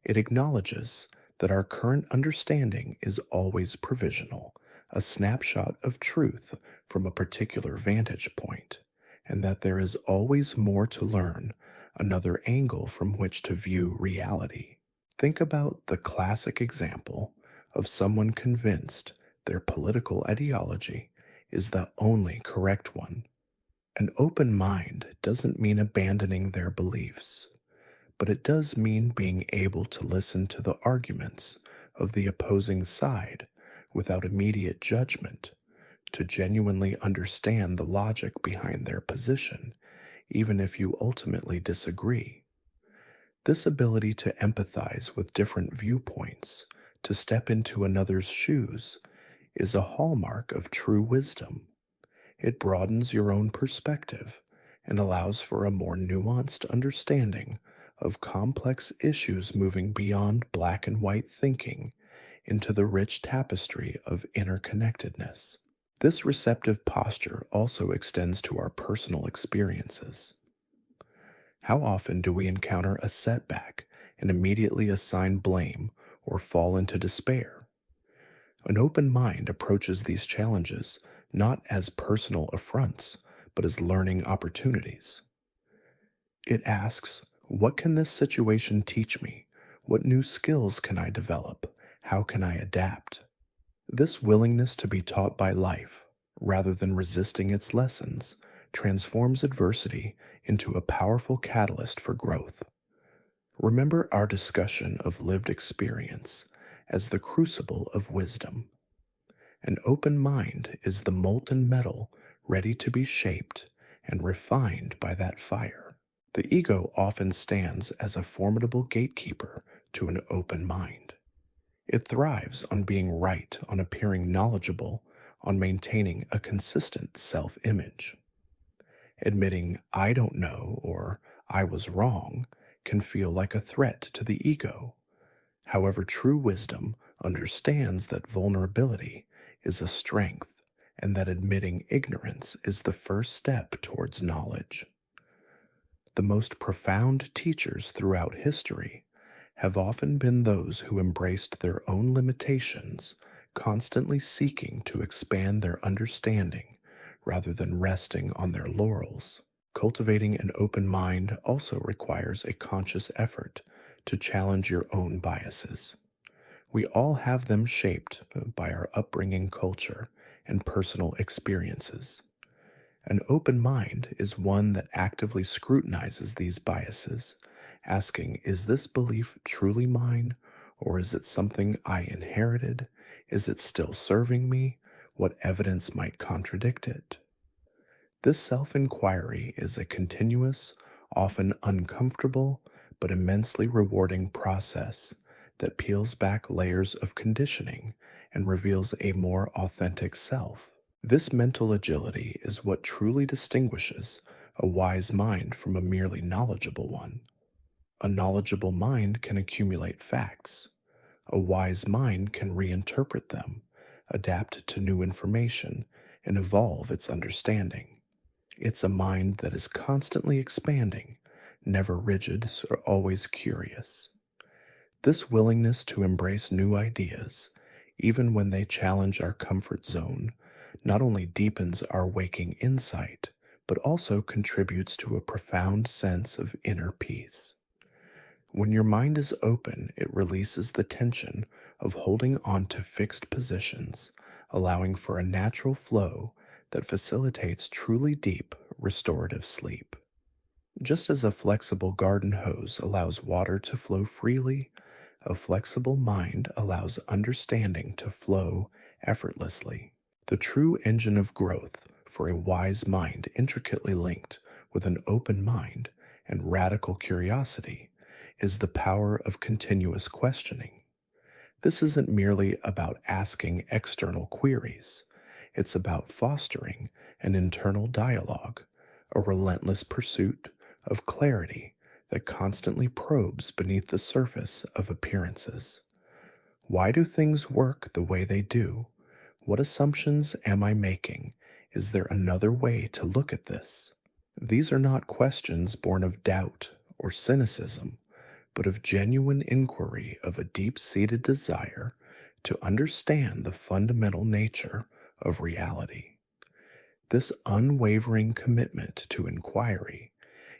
It acknowledges that our current understanding is always provisional, a snapshot of truth from a particular vantage point, and that there is always more to learn, another angle from which to view reality. Think about the classic example of someone convinced their political ideology is the only correct one. An open mind doesn't mean abandoning their beliefs, but it does mean being able to listen to the arguments of the opposing side without immediate judgment, to genuinely understand the logic behind their position, even if you ultimately disagree. This ability to empathize with different viewpoints, to step into another's shoes, is a hallmark of true wisdom. It broadens your own perspective and allows for a more nuanced understanding of complex issues, moving beyond black and white thinking into the rich tapestry of interconnectedness. This receptive posture also extends to our personal experiences. How often do we encounter a setback and immediately assign blame or fall into despair? An open mind approaches these challenges not as personal affronts, but as learning opportunities. It asks, what can this situation teach me? What new skills can I develop? How can I adapt? This willingness to be taught by life, rather than resisting its lessons, transforms adversity into a powerful catalyst for growth. Remember our discussion of lived experience as the crucible of wisdom. An open mind is the molten metal ready to be shaped and refined by that fire. The ego often stands as a formidable gatekeeper to an open mind. It thrives on being right, on appearing knowledgeable, on maintaining a consistent self-image. Admitting I don't know or I was wrong can feel like a threat to the ego. However, true wisdom understands that vulnerability is a strength and that admitting ignorance is the first step towards knowledge. The most profound teachers throughout history have often been those who embraced their own limitations, constantly seeking to expand their understanding rather than resting on their laurels. Cultivating an open mind also requires a conscious effort to challenge your own biases. We all have them shaped by our upbringing, culture, and personal experiences. An open mind is one that actively scrutinizes these biases, asking, is this belief truly mine, or is it something I inherited? Is it still serving me? What evidence might contradict it? This self-inquiry is a continuous, often uncomfortable, but immensely rewarding process that peels back layers of conditioning and reveals a more authentic self. This mental agility is what truly distinguishes a wise mind from a merely knowledgeable one. A knowledgeable mind can accumulate facts. A wise mind can reinterpret them, adapt to new information, and evolve its understanding. It's a mind that is constantly expanding, never rigid or always curious. This willingness to embrace new ideas, even when they challenge our comfort zone, not only deepens our waking insight, but also contributes to a profound sense of inner peace. When your mind is open, it releases the tension of holding on to fixed positions, allowing for a natural flow that facilitates truly deep, restorative sleep. Just as a flexible garden hose allows water to flow freely, a flexible mind allows understanding to flow effortlessly. The true engine of growth for a wise mind, intricately linked with an open mind and radical curiosity, is the power of continuous questioning. This isn't merely about asking external queries. It's about fostering an internal dialogue, a relentless pursuit of clarity that constantly probes beneath the surface of appearances. Why do things work the way they do? What assumptions am I making? Is there another way to look at this? These are not questions born of doubt or cynicism, but of genuine inquiry, of a deep-seated desire to understand the fundamental nature of reality. This unwavering commitment to inquiry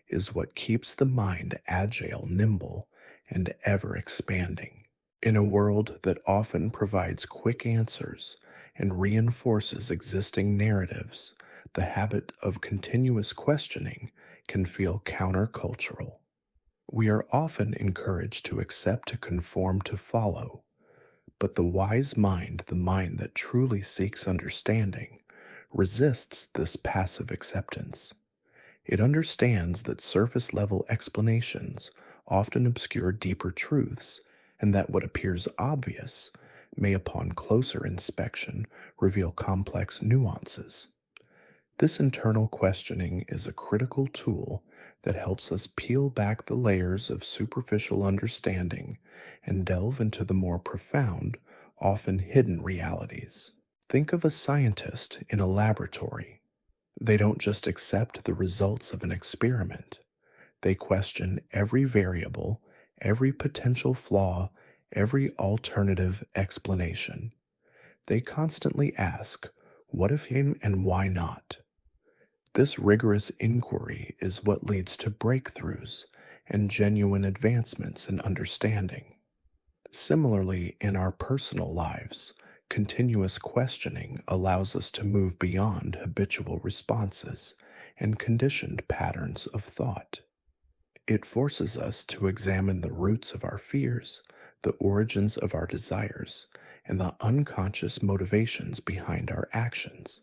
is what keeps the mind agile, nimble, and ever expanding. In a world that often provides quick answers and reinforces existing narratives, the habit of continuous questioning can feel countercultural. We are often encouraged to accept, to conform, to follow, but the wise mind, the mind that truly seeks understanding, resists this passive acceptance. It understands that surface level explanations often obscure deeper truths, and that what appears obvious may, upon closer inspection, reveal complex nuances. This internal questioning is a critical tool that helps us peel back the layers of superficial understanding and delve into the more profound, often hidden realities. Think of a scientist in a laboratory. They don't just accept the results of an experiment, they question every variable, every potential flaw, every alternative explanation. They constantly ask, what if and why not? This rigorous inquiry is what leads to breakthroughs and genuine advancements in understanding. Similarly, in our personal lives, continuous questioning allows us to move beyond habitual responses and conditioned patterns of thought. It forces us to examine the roots of our fears, the origins of our desires, and the unconscious motivations behind our actions.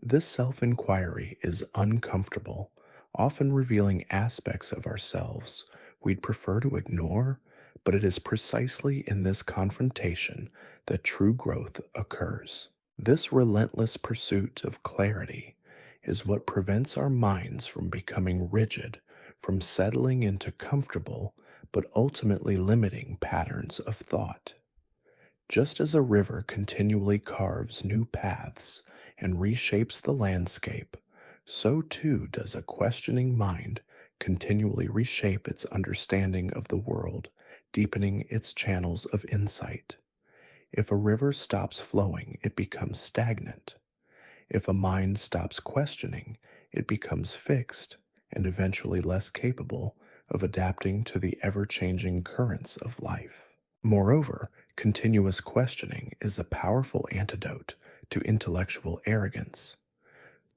This self inquiry is uncomfortable, often revealing aspects of ourselves we'd prefer to ignore, but it is precisely in this confrontation that true growth occurs. This relentless pursuit of clarity is what prevents our minds from becoming rigid, from settling into comfortable but ultimately limiting patterns of thought. Just as a river continually carves new paths and reshapes the landscape, so too does a questioning mind continually reshape its understanding of the world, deepening its channels of insight. If a river stops flowing, it becomes stagnant. If a mind stops questioning, it becomes fixed and eventually less capable of adapting to the ever changing currents of life. Moreover, continuous questioning is a powerful antidote to intellectual arrogance.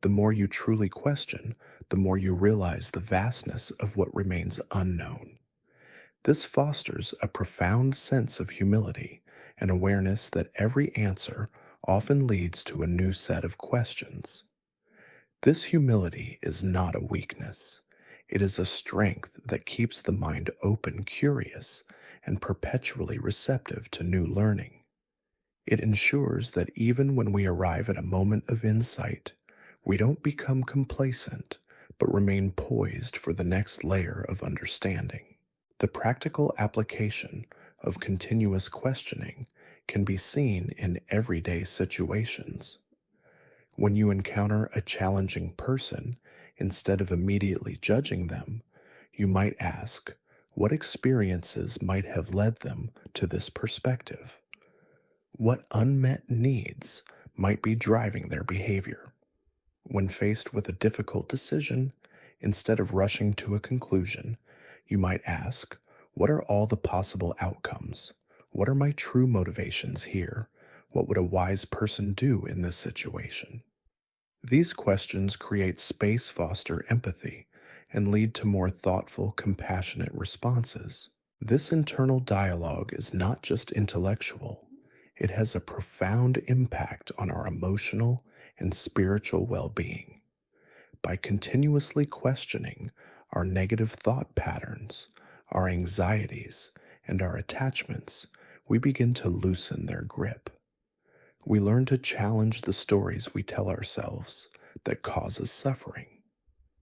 The more you truly question, the more you realize the vastness of what remains unknown. This fosters a profound sense of humility and awareness that every answer often leads to a new set of questions. This humility is not a weakness. It is a strength that keeps the mind open, curious, and perpetually receptive to new learning. It ensures that even when we arrive at a moment of insight, we don't become complacent, but remain poised for the next layer of understanding. The practical application of continuous questioning can be seen in everyday situations. When you encounter a challenging person, instead of immediately judging them, you might ask, what experiences might have led them to this perspective? What unmet needs might be driving their behavior? When faced with a difficult decision, instead of rushing to a conclusion, you might ask, what are all the possible outcomes? What are my true motivations here? What would a wise person do in this situation? These questions create space, foster empathy, and lead to more thoughtful, compassionate responses. This internal dialogue is not just intellectual, it has a profound impact on our emotional and spiritual well being. By continuously questioning our negative thought patterns, our anxieties, and our attachments, we begin to loosen their grip. We learn to challenge the stories we tell ourselves that cause us suffering.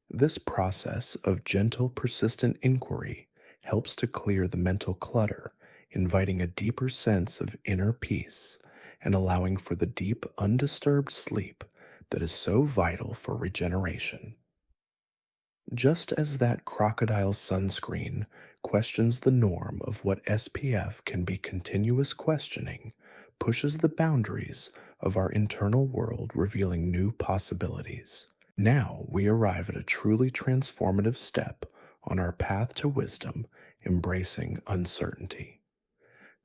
This process of gentle, persistent inquiry helps to clear the mental clutter, inviting a deeper sense of inner peace and allowing for the deep, undisturbed sleep that is so vital for regeneration. Just as that crocodile sunscreen questions the norm of what SPF can be, continuous questioning pushes the boundaries of our internal world, revealing new possibilities. Now we arrive at a truly transformative step on our path to wisdom, embracing uncertainty.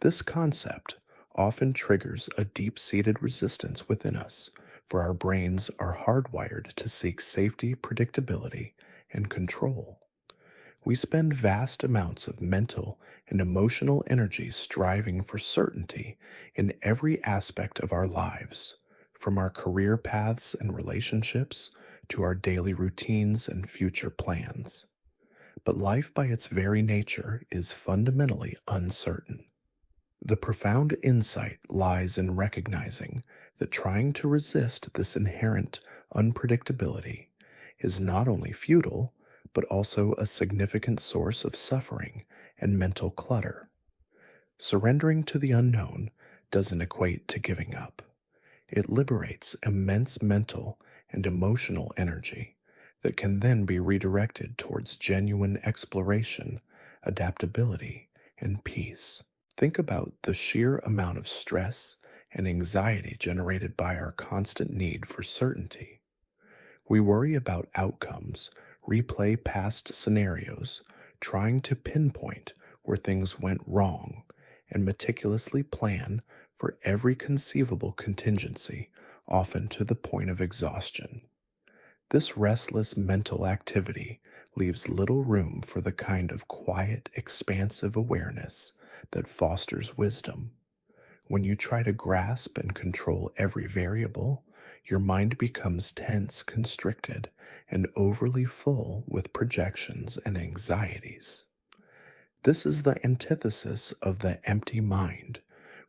This concept often triggers a deep-seated resistance within us, for our brains are hardwired to seek safety, predictability, and control. We spend vast amounts of mental and emotional energy striving for certainty in every aspect of our lives, from our career paths and relationships to our daily routines and future plans. But life, by its very nature, is fundamentally uncertain. The profound insight lies in recognizing that trying to resist this inherent unpredictability is not only futile, but also a significant source of suffering and mental clutter. Surrendering to the unknown doesn't equate to giving up. It liberates immense mental and emotional energy that can then be redirected towards genuine exploration, adaptability, and peace. Think about the sheer amount of stress and anxiety generated by our constant need for certainty. We worry about outcomes, replay past scenarios, trying to pinpoint where things went wrong, and meticulously plan for every conceivable contingency, often to the point of exhaustion. This restless mental activity leaves little room for the kind of quiet, expansive awareness that fosters wisdom. When you try to grasp and control every variable, your mind becomes tense, constricted, and overly full with projections and anxieties. This is the antithesis of the empty mind.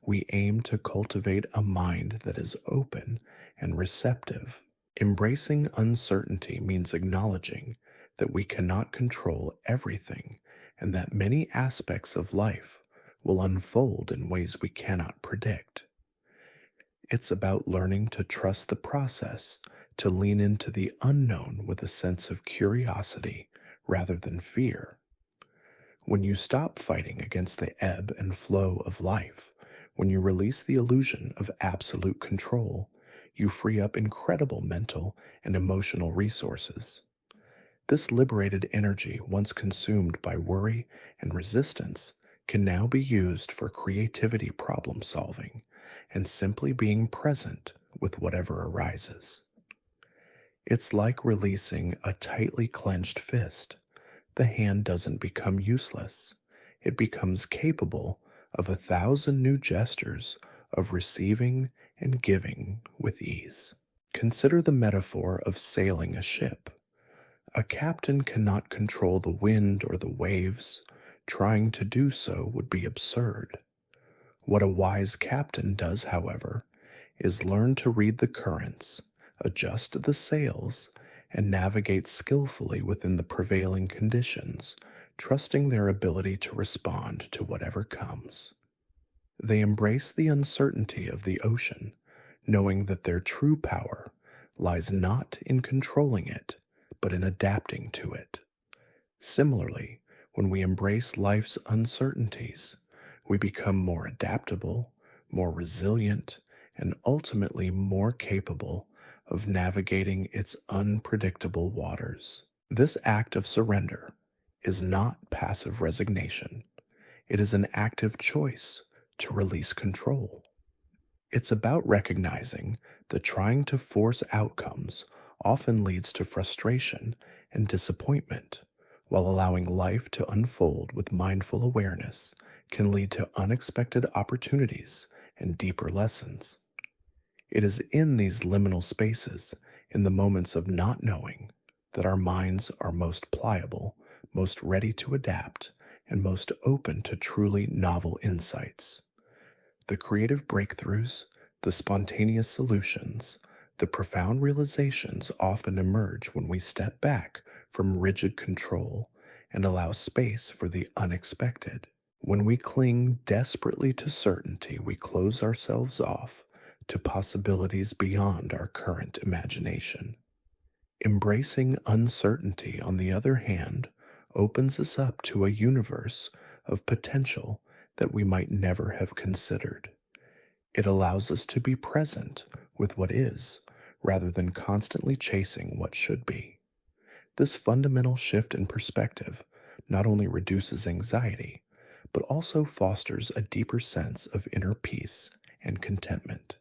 We aim to cultivate a mind that is open and receptive. Embracing uncertainty means acknowledging that we cannot control everything and that many aspects of life will unfold in ways we cannot predict. It's about learning to trust the process, to lean into the unknown with a sense of curiosity rather than fear. When you stop fighting against the ebb and flow of life, when you release the illusion of absolute control, you free up incredible mental and emotional resources. This liberated energy, once consumed by worry and resistance, can now be used for creativity, problem solving, and simply being present with whatever arises. It's like releasing a tightly clenched fist. The hand doesn't become useless. It becomes capable of 1,000 new gestures of receiving and giving with ease. Consider the metaphor of sailing a ship. A captain cannot control the wind or the waves. Trying to do so would be absurd. What a wise captain does, however, is learn to read the currents, adjust the sails, and navigate skillfully within the prevailing conditions, trusting their ability to respond to whatever comes. They embrace the uncertainty of the ocean, knowing that their true power lies not in controlling it, but in adapting to it. Similarly, when we embrace life's uncertainties, we become more adaptable, more resilient, and ultimately more capable of navigating its unpredictable waters. This act of surrender is not passive resignation. It is an active choice to release control. It's about recognizing that trying to force outcomes often leads to frustration and disappointment, while allowing life to unfold with mindful awareness can lead to unexpected opportunities and deeper lessons. It is in these liminal spaces, in the moments of not knowing, that our minds are most pliable, most ready to adapt, and most open to truly novel insights. The creative breakthroughs, the spontaneous solutions, the profound realizations often emerge when we step back from rigid control and allow space for the unexpected. When we cling desperately to certainty, we close ourselves off to possibilities beyond our current imagination. Embracing uncertainty, on the other hand, opens us up to a universe of potential that we might never have considered. It allows us to be present with what is, rather than constantly chasing what should be. This fundamental shift in perspective not only reduces anxiety, but also fosters a deeper sense of inner peace and contentment.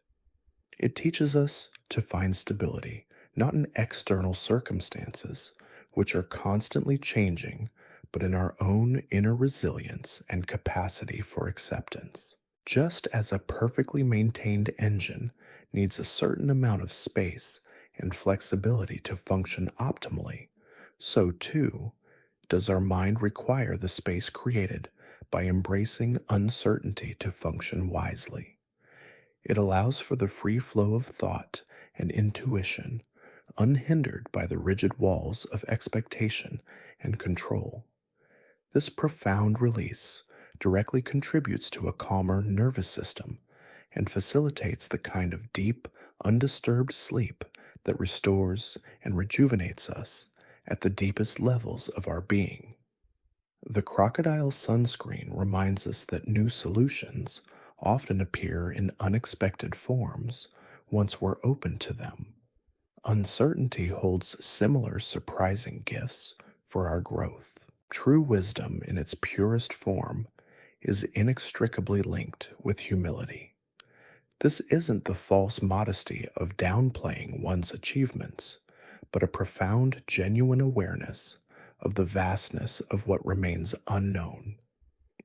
It teaches us to find stability, not in external circumstances, which are constantly changing, but in our own inner resilience and capacity for acceptance. Just as a perfectly maintained engine needs a certain amount of space and flexibility to function optimally, so too does our mind require the space created by embracing uncertainty to function wisely. It allows for the free flow of thought and intuition, unhindered by the rigid walls of expectation and control. This profound release directly contributes to a calmer nervous system and facilitates the kind of deep, undisturbed sleep that restores and rejuvenates us at the deepest levels of our being. The crocodile sunscreen reminds us that new solutions often appear in unexpected forms once we're open to them. Uncertainty holds similar surprising gifts for our growth. True wisdom in its purest form is inextricably linked with humility. This isn't the false modesty of downplaying one's achievements, but a profound, genuine awareness of the vastness of what remains unknown.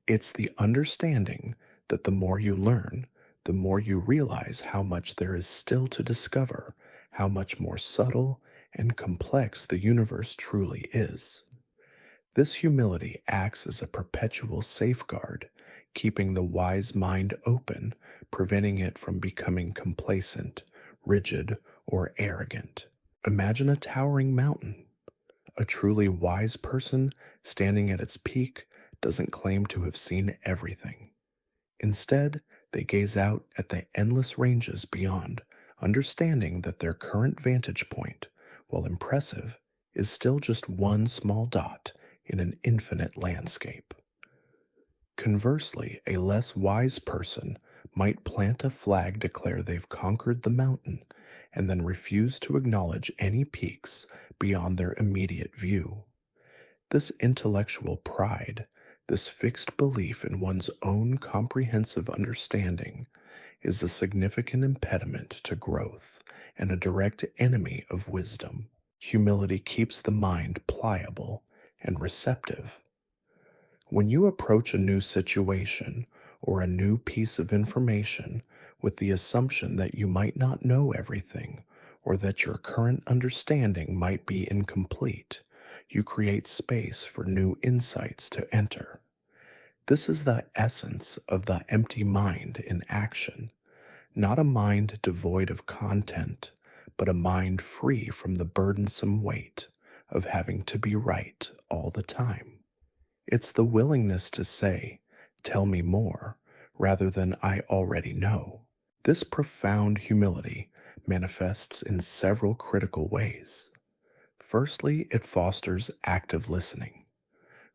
It's the understanding that the more you learn, the more you realize how much there is still to discover, how much more subtle and complex the universe truly is. This humility acts as a perpetual safeguard, keeping the wise mind open, preventing it from becoming complacent, rigid, or arrogant. Imagine a towering mountain. A truly wise person standing at its peak doesn't claim to have seen everything. Instead, they gaze out at the endless ranges beyond, understanding that their current vantage point, while impressive, is still just one small dot in an infinite landscape. Conversely, a less wise person might plant a flag declare they've conquered the mountain and then refuse to acknowledge any peaks beyond their immediate view. This intellectual pride, this fixed belief in one's own comprehensive understanding, is a significant impediment to growth and a direct enemy of wisdom. Humility keeps the mind pliable and receptive. When you approach a new situation or a new piece of information with the assumption that you might not know everything or that your current understanding might be incomplete, you create space for new insights to enter. This is the essence of the empty mind in action, not a mind devoid of content, but a mind free from the burdensome weight of having to be right all the time. It's the willingness to say, "Tell me more," rather than "I already know." This profound humility manifests in several critical ways. Firstly, it fosters active listening.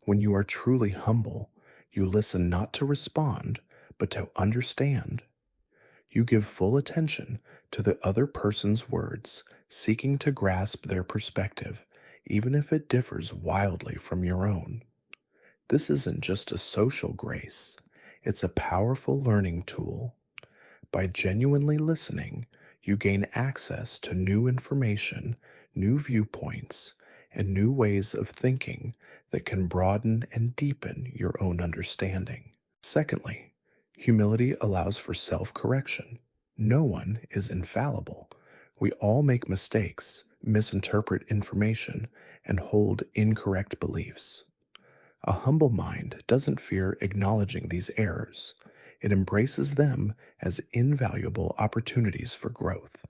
When you are truly humble, you listen not to respond, but to understand. You give full attention to the other person's words, seeking to grasp their perspective, even if it differs wildly from your own. This isn't just a social grace, it's a powerful learning tool. By genuinely listening, you gain access to new information, new viewpoints, and new ways of thinking that can broaden and deepen your own understanding. Secondly, humility allows for self-correction. No one is infallible. We all make mistakes, misinterpret information, and hold incorrect beliefs. A humble mind doesn't fear acknowledging these errors. It embraces them as invaluable opportunities for growth.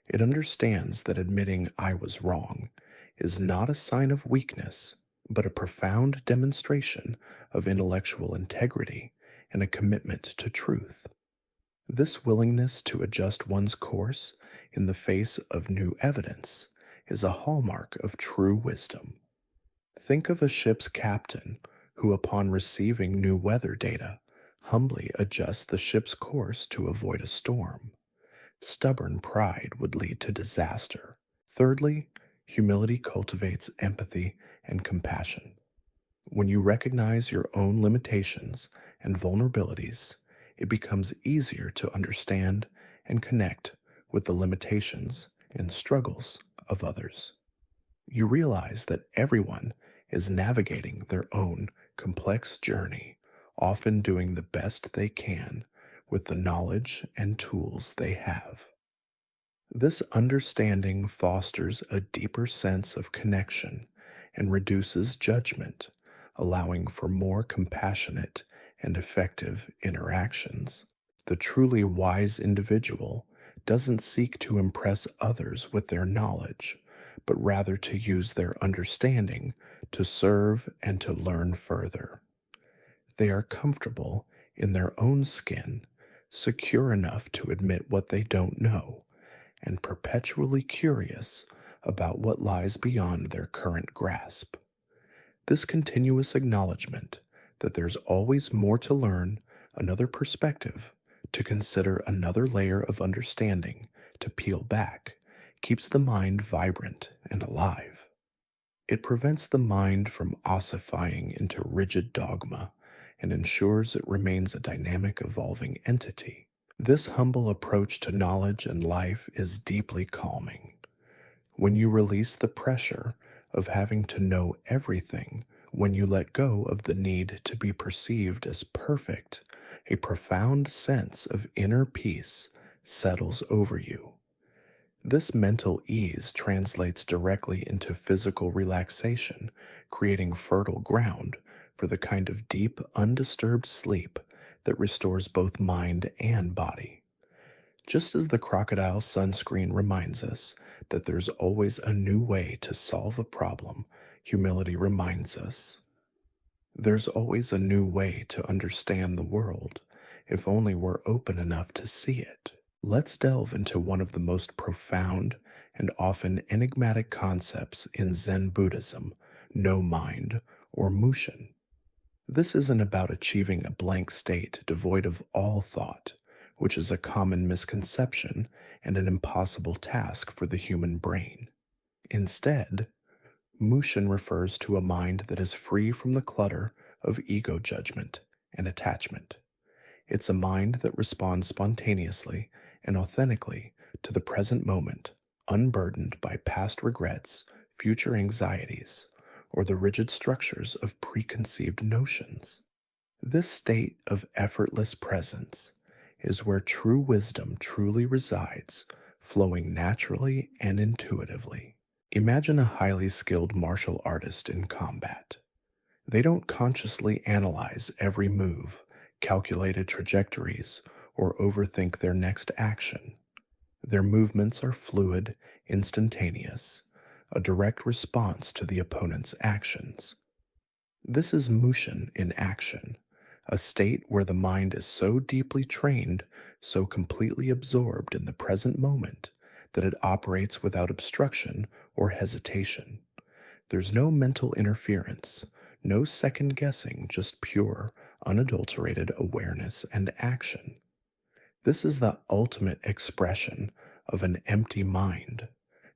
It understands that admitting "I was wrong" is not a sign of weakness, but a profound demonstration of intellectual integrity and a commitment to truth. This willingness to adjust one's course in the face of new evidence is a hallmark of true wisdom. Think of a ship's captain who, upon receiving new weather data, humbly adjusts the ship's course to avoid a storm. Stubborn pride would lead to disaster. Thirdly, humility cultivates empathy and compassion. When you recognize your own limitations and vulnerabilities, it becomes easier to understand and connect with the limitations and struggles of others. You realize that everyone is navigating their own complex journey, often doing the best they can with the knowledge and tools they have. This understanding fosters a deeper sense of connection and reduces judgment, allowing for more compassionate and effective interactions. The truly wise individual doesn't seek to impress others with their knowledge, but rather to use their understanding to serve and to learn further. They are comfortable in their own skin, secure enough to admit what they don't know, and perpetually curious about what lies beyond their current grasp. This continuous acknowledgement that there's always more to learn, another perspective, to consider another layer of understanding, to peel back, keeps the mind vibrant and alive. It prevents the mind from ossifying into rigid dogma and ensures it remains a dynamic, evolving entity. This humble approach to knowledge and life is deeply calming. When you release the pressure of having to know everything, when you let go of the need to be perceived as perfect, a profound sense of inner peace settles over you. This mental ease translates directly into physical relaxation, creating fertile ground for the kind of deep, undisturbed sleep that restores both mind and body. Just as the crocodile sunscreen reminds us that there's always a new way to solve a problem, humility reminds us there's always a new way to understand the world, if only we're open enough to see it. Let's delve into one of the most profound and often enigmatic concepts in Zen Buddhism, no mind, or mushin. This isn't about achieving a blank state devoid of all thought, which is a common misconception and an impossible task for the human brain. Instead, mushin refers to a mind that is free from the clutter of ego judgment and attachment. It's a mind that responds spontaneously and authentically to the present moment, unburdened by past regrets, future anxieties, or the rigid structures of preconceived notions. This state of effortless presence is where true wisdom truly resides, flowing naturally and intuitively. Imagine a highly skilled martial artist in combat. They don't consciously analyze every move, calculated trajectories, or overthink their next action. Their movements are fluid, instantaneous, a direct response to the opponent's actions. This is mushin in action, a state where the mind is so deeply trained, so completely absorbed in the present moment, that it operates without obstruction or hesitation. There's no mental interference, no second guessing, just pure, unadulterated awareness and action. This is the ultimate expression of an empty mind,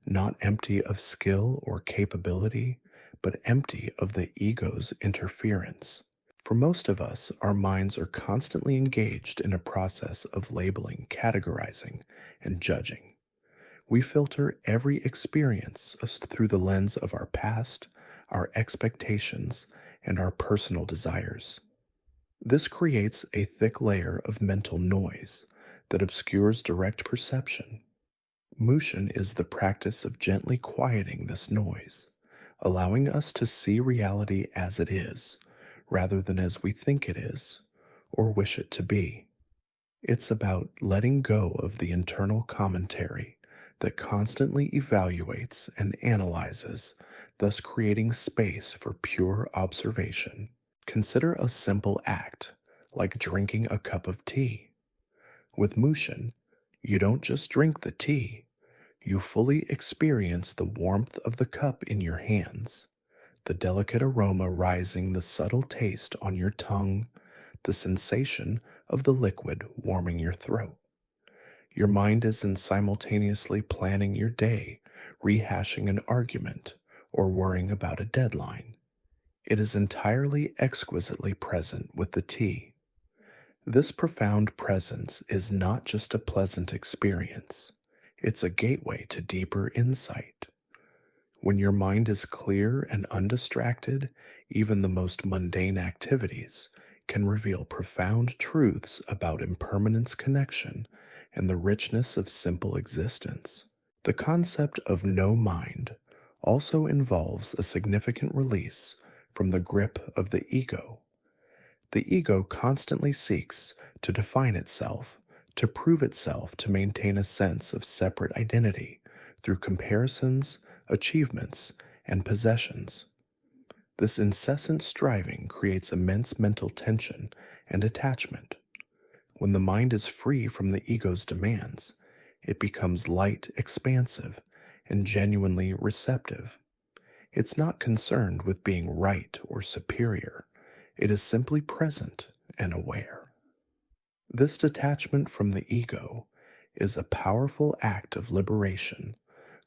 not empty of skill or capability, but empty of the ego's interference. For most of us, our minds are constantly engaged in a process of labeling, categorizing, and judging. We filter every experience through the lens of our past, our expectations, and our personal desires. This creates a thick layer of mental noise that obscures direct perception. Mushin is the practice of gently quieting this noise, allowing us to see reality as it is, rather than as we think it is, or wish it to be. It's about letting go of the internal commentary that constantly evaluates and analyzes, thus creating space for pure observation. Consider a simple act, like drinking a cup of tea. With mushin, you don't just drink the tea, you fully experience the warmth of the cup in your hands, the delicate aroma rising, the subtle taste on your tongue, the sensation of the liquid warming your throat. Your mind isn't simultaneously planning your day, rehashing an argument, or worrying about a deadline. It is entirely exquisitely present with the T. This profound presence is not just a pleasant experience, it's a gateway to deeper insight. When your mind is clear and undistracted, even the most mundane activities can reveal profound truths about impermanence, connection, and the richness of simple existence. The concept of no mind also involves a significant release from the grip of the ego. The ego constantly seeks to define itself, to prove itself, to maintain a sense of separate identity through comparisons, achievements, and possessions. This incessant striving creates immense mental tension and attachment. When the mind is free from the ego's demands, it becomes light, expansive, and genuinely receptive. It's not concerned with being right or superior. It is simply present and aware. This detachment from the ego is a powerful act of liberation,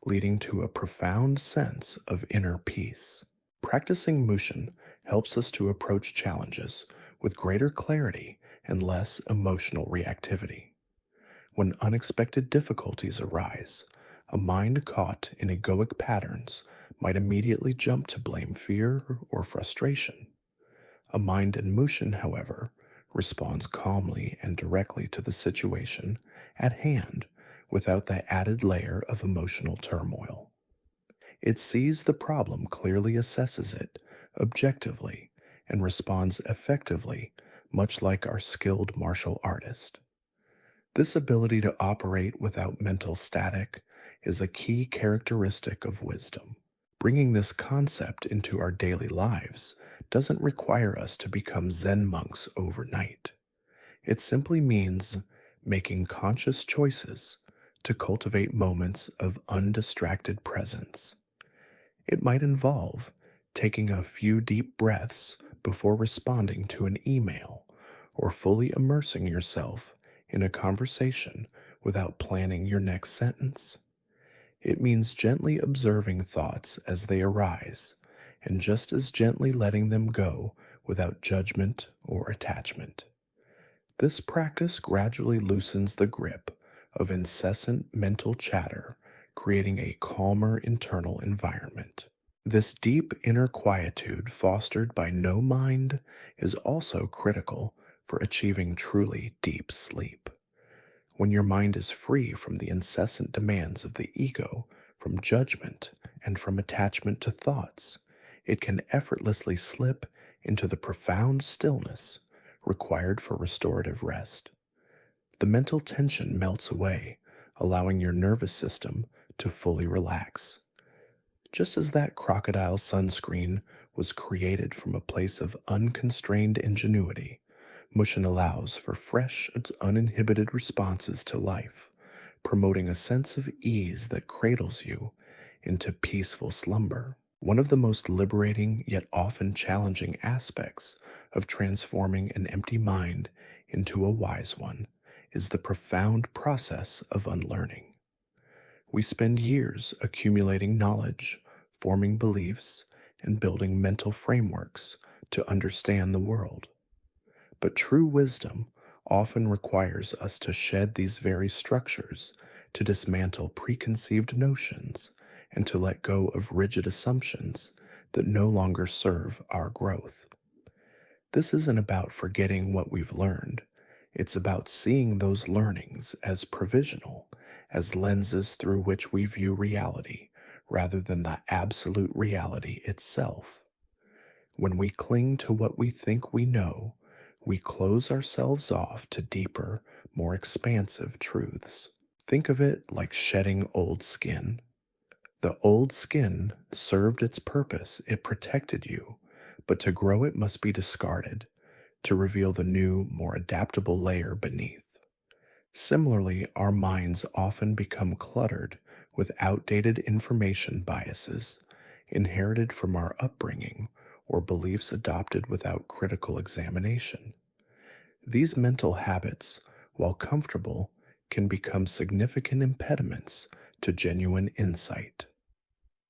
leading to a profound sense of inner peace. Practicing Mushin helps us to approach challenges with greater clarity and less emotional reactivity. When unexpected difficulties arise, a mind caught in egoic patterns might immediately jump to blame fear or frustration. A mind in Mushin, however, responds calmly and directly to the situation at hand without the added layer of emotional turmoil. It sees the problem clearly, assesses it objectively, and responds effectively, much like our skilled martial artist. This ability to operate without mental static is a key characteristic of wisdom. Bringing this concept into our daily lives doesn't require us to become Zen monks overnight. It simply means making conscious choices to cultivate moments of undistracted presence. It might involve taking a few deep breaths before responding to an email, or fully immersing yourself in a conversation without planning your next sentence. It means gently observing thoughts as they arise, and just as gently letting them go without judgment or attachment. This practice gradually loosens the grip of incessant mental chatter, creating a calmer internal environment. This deep inner quietude fostered by no mind is also critical for achieving truly deep sleep. When your mind is free from the incessant demands of the ego, from judgment, and from attachment to thoughts, it can effortlessly slip into the profound stillness required for restorative rest. The mental tension melts away, allowing your nervous system to fully relax. Just as that crocodile sunscreen was created from a place of unconstrained ingenuity, Mushin allows for fresh, uninhibited responses to life, promoting a sense of ease that cradles you into peaceful slumber. One of the most liberating yet often challenging aspects of transforming an empty mind into a wise one is the profound process of unlearning. We spend years accumulating knowledge, forming beliefs, and building mental frameworks to understand the world. But true wisdom often requires us to shed these very structures, to dismantle preconceived notions, and to let go of rigid assumptions that no longer serve our growth. This isn't about forgetting what we've learned. It's about seeing those learnings as provisional, as lenses through which we view reality, rather than the absolute reality itself. When we cling to what we think we know, we close ourselves off to deeper, more expansive truths. Think of it like shedding old skin. The old skin served its purpose, it protected you, but to grow it must be discarded, to reveal the new, more adaptable layer beneath. Similarly, our minds often become cluttered with outdated information biases, inherited from our upbringing, or beliefs adopted without critical examination. These mental habits, while comfortable, can become significant impediments to genuine insight.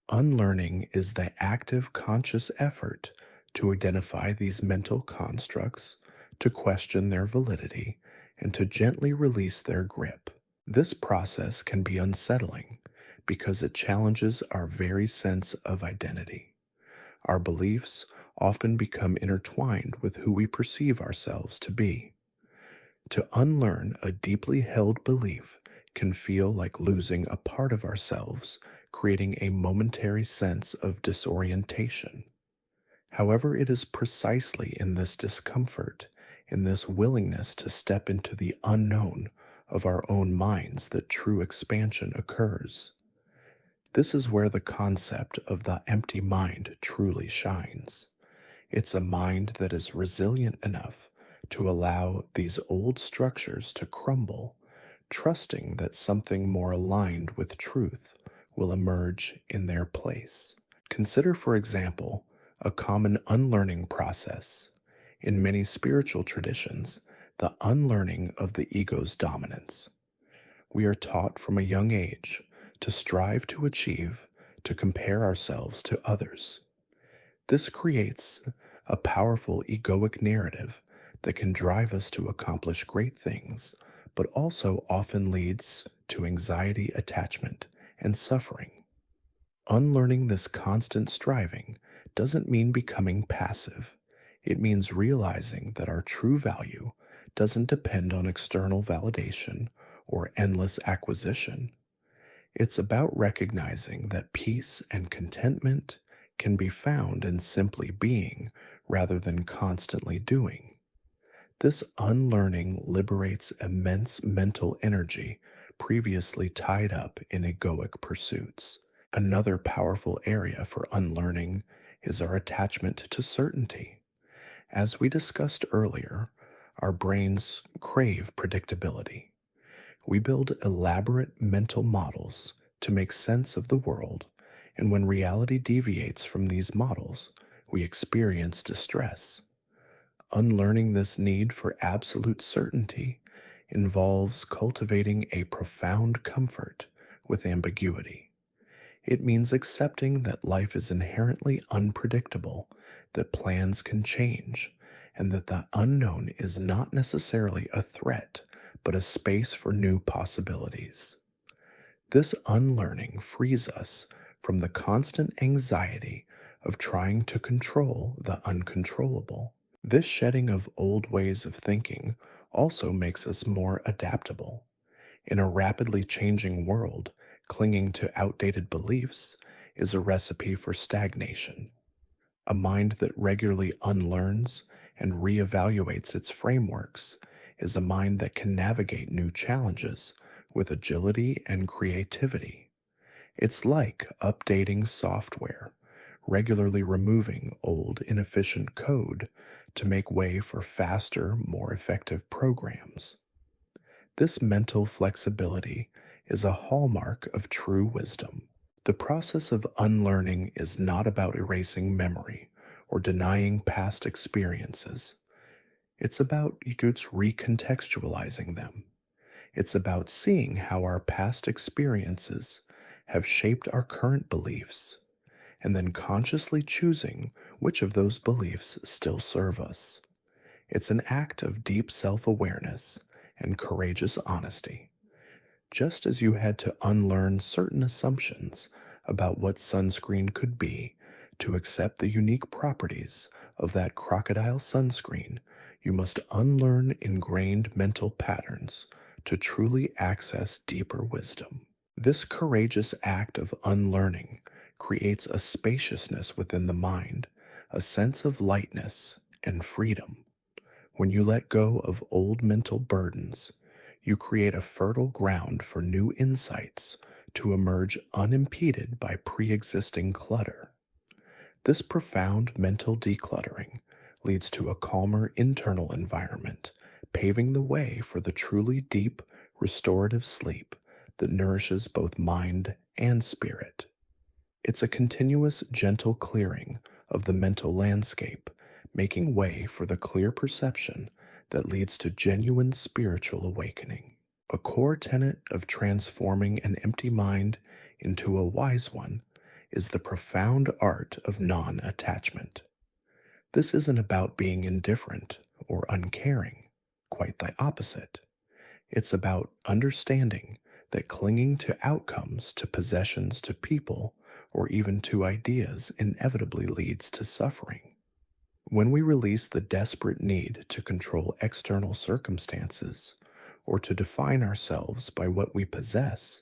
Unlearning is the active conscious effort to identify these mental constructs, to question their validity, and to gently release their grip. This process can be unsettling because it challenges our very sense of identity. Our beliefs often become intertwined with who we perceive ourselves to be. To unlearn a deeply held belief can feel like losing a part of ourselves, creating a momentary sense of disorientation. However, it is precisely in this discomfort, in this willingness to step into the unknown of our own minds, that true expansion occurs. This is where the concept of the empty mind truly shines. It's a mind that is resilient enough to allow these old structures to crumble, trusting that something more aligned with truth will emerge in their place. Consider, for example, a common unlearning process. In many spiritual traditions, the unlearning of the ego's dominance. We are taught from a young age to strive to achieve, to compare ourselves to others. This creates a powerful egoic narrative that can drive us to accomplish great things, but also often leads to anxiety, attachment, and suffering. Unlearning this constant striving doesn't mean becoming passive. It means realizing that our true value doesn't depend on external validation or endless acquisition. It's about recognizing that peace and contentment can be found in simply being rather than constantly doing. This unlearning liberates immense mental energy previously tied up in egoic pursuits. Another powerful area for unlearning is our attachment to certainty. As we discussed earlier, our brains crave predictability. We build elaborate mental models to make sense of the world, and when reality deviates from these models, we experience distress. Unlearning this need for absolute certainty involves cultivating a profound comfort with ambiguity. It means accepting that life is inherently unpredictable, that plans can change, and that the unknown is not necessarily a threat, but a space for new possibilities. This unlearning frees us from the constant anxiety of trying to control the uncontrollable. This shedding of old ways of thinking also makes us more adaptable. In a rapidly changing world, clinging to outdated beliefs is a recipe for stagnation. A mind that regularly unlearns and reevaluates its frameworks is a mind that can navigate new challenges with agility and creativity. It's like updating software, regularly removing old, inefficient code to make way for faster, more effective programs. This mental flexibility is a hallmark of true wisdom. The process of unlearning is not about erasing memory or denying past experiences. It's about recontextualizing them. It's about seeing how our past experiences have shaped our current beliefs, and then consciously choosing which of those beliefs still serve us. It's an act of deep self-awareness and courageous honesty. Just as you had to unlearn certain assumptions about what sunscreen could be to accept the unique properties of that crocodile sunscreen, you must unlearn ingrained mental patterns to truly access deeper wisdom. This courageous act of unlearning creates a spaciousness within the mind, a sense of lightness and freedom. When you let go of old mental burdens, you create a fertile ground for new insights to emerge unimpeded by pre-existing clutter. This profound mental decluttering leads to a calmer internal environment, paving the way for the truly deep, restorative sleep that nourishes both mind and spirit. It's a continuous, gentle clearing of the mental landscape, making way for the clear perception that leads to genuine spiritual awakening. A core tenet of transforming an empty mind into a wise one is the profound art of non-attachment. This isn't about being indifferent or uncaring, quite the opposite. It's about understanding that clinging to outcomes, to possessions, to people, or even to ideas inevitably leads to suffering. When we release the desperate need to control external circumstances or to define ourselves by what we possess,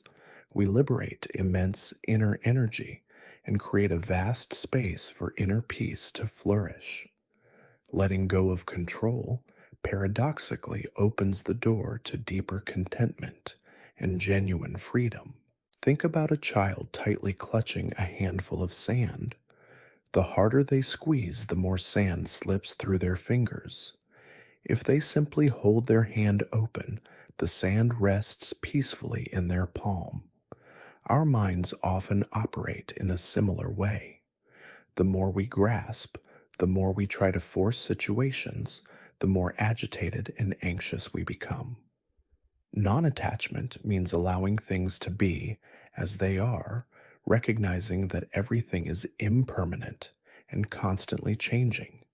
we liberate immense inner energy and create a vast space for inner peace to flourish. Letting go of control paradoxically opens the door to deeper contentment and genuine freedom. Think about a child tightly clutching a handful of sand. The harder they squeeze, the more sand slips through their fingers. If they simply hold their hand open, the sand rests peacefully in their palm. Our minds often operate in a similar way. The more we grasp, the more we try to force situations, the more agitated and anxious we become. Non attachment means allowing things to be as they are, recognizing that everything is impermanent and constantly changing.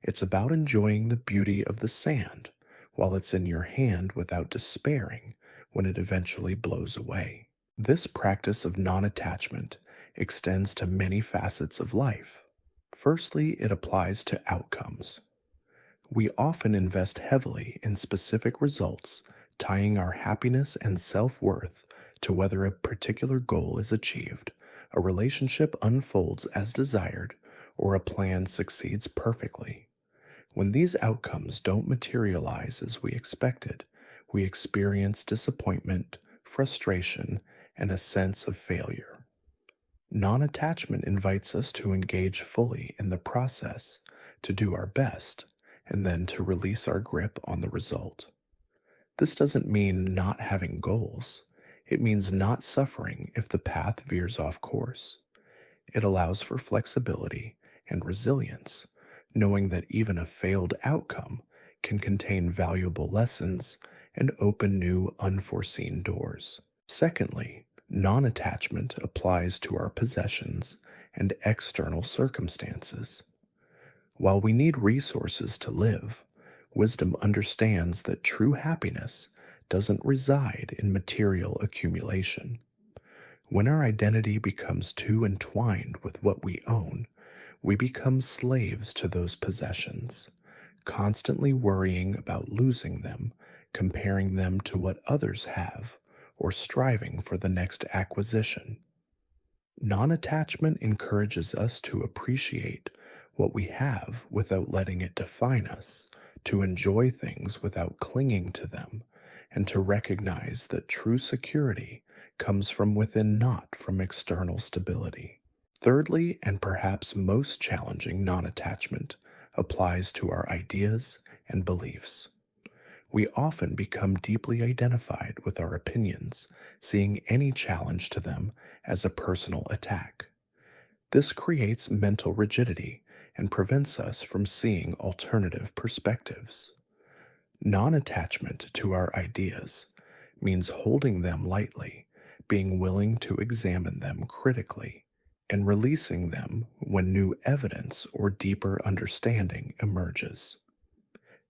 It's about enjoying the beauty of the sand while it's in your hand without despairing when it eventually blows away. This practice of non attachment extends to many facets of life. Firstly, it applies to outcomes. We often invest heavily in specific results, tying our happiness and self worth to whether a particular goal is achieved, a relationship unfolds as desired, or a plan succeeds perfectly. When these outcomes don't materialize as we expected, we experience disappointment, frustration, and a sense of failure. Non attachment invites us to engage fully in the process, to do our best, and then to release our grip on the result. This doesn't mean not having goals, it means not suffering if the path veers off course. It allows for flexibility and resilience, knowing that even a failed outcome can contain valuable lessons and open new unforeseen doors. Secondly, non attachment applies to our possessions and external circumstances. While we need resources to live, wisdom understands that true happiness doesn't reside in material accumulation. When our identity becomes too entwined with what we own, we become slaves to those possessions, constantly worrying about losing them, comparing them to what others have, or striving for the next acquisition. Non attachment encourages us to appreciate what we have without letting it define us, to enjoy things without clinging to them, and to recognize that true security comes from within, not from external stability. Thirdly, and perhaps most challenging non attachment applies to our ideas and beliefs. We often become deeply identified with our opinions, seeing any challenge to them as a personal attack. This creates mental rigidity and prevents us from seeing alternative perspectives. Non attachment to our ideas means holding them lightly, being willing to examine them critically, and releasing them when new evidence or deeper understanding emerges.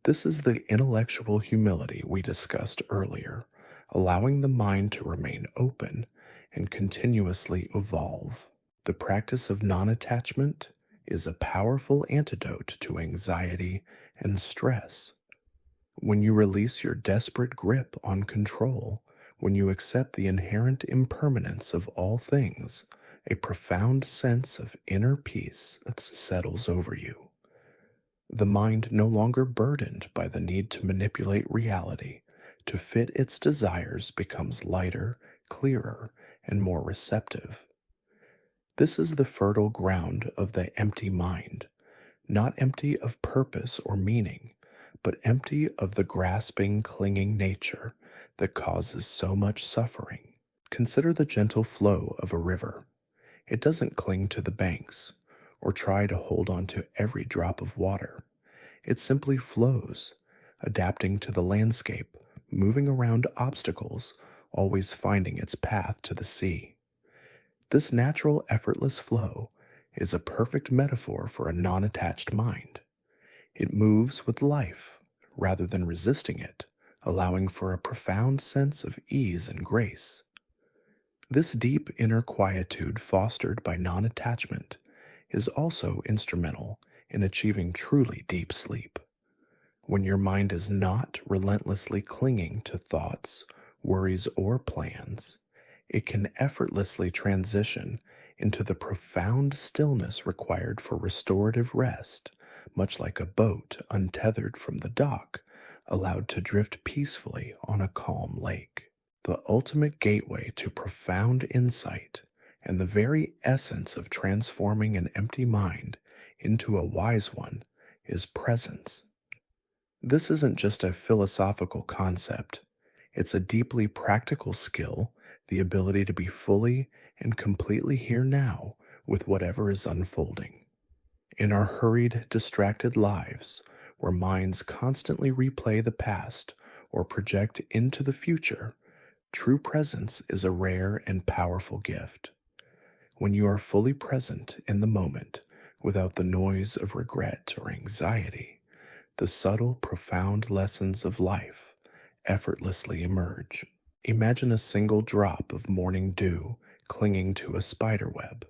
This is the intellectual humility we discussed earlier, allowing the mind to remain open and continuously evolve. The practice of non attachment is a powerful antidote to anxiety and stress. When you release your desperate grip on control, when you accept the inherent impermanence of all things, a profound sense of inner peace settles over you. The mind no longer burdened by the need to manipulate reality to fit its desires becomes lighter, clearer, and more receptive. This is the fertile ground of the empty mind, not empty of purpose or meaning, but empty of the grasping, clinging nature that causes so much suffering. Consider the gentle flow of a river. It doesn't cling to the banks or try to hold on to every drop of water. It simply flows, adapting to the landscape, moving around obstacles, always finding its path to the sea. This natural, effortless flow is a perfect metaphor for a non attached mind. It moves with life rather than resisting it, allowing for a profound sense of ease and grace. This deep inner quietude fostered by non attachment is also instrumental in achieving truly deep sleep. When your mind is not relentlessly clinging to thoughts, worries, or plans, it can effortlessly transition into the profound stillness required for restorative rest, much like a boat untethered from the dock, allowed to drift peacefully on a calm lake. The ultimate gateway to profound insight and the very essence of transforming an empty mind into a wise one is presence. This isn't just a philosophical concept, it's a deeply practical skill, the ability to be fully and completely here now with whatever is unfolding. In our hurried, distracted lives, where minds constantly replay the past or project into the future, true presence is a rare and powerful gift. When you are fully present in the moment, without the noise of regret or anxiety, the subtle, profound lessons of life effortlessly emerge. Imagine a single drop of morning dew clinging to a spider web.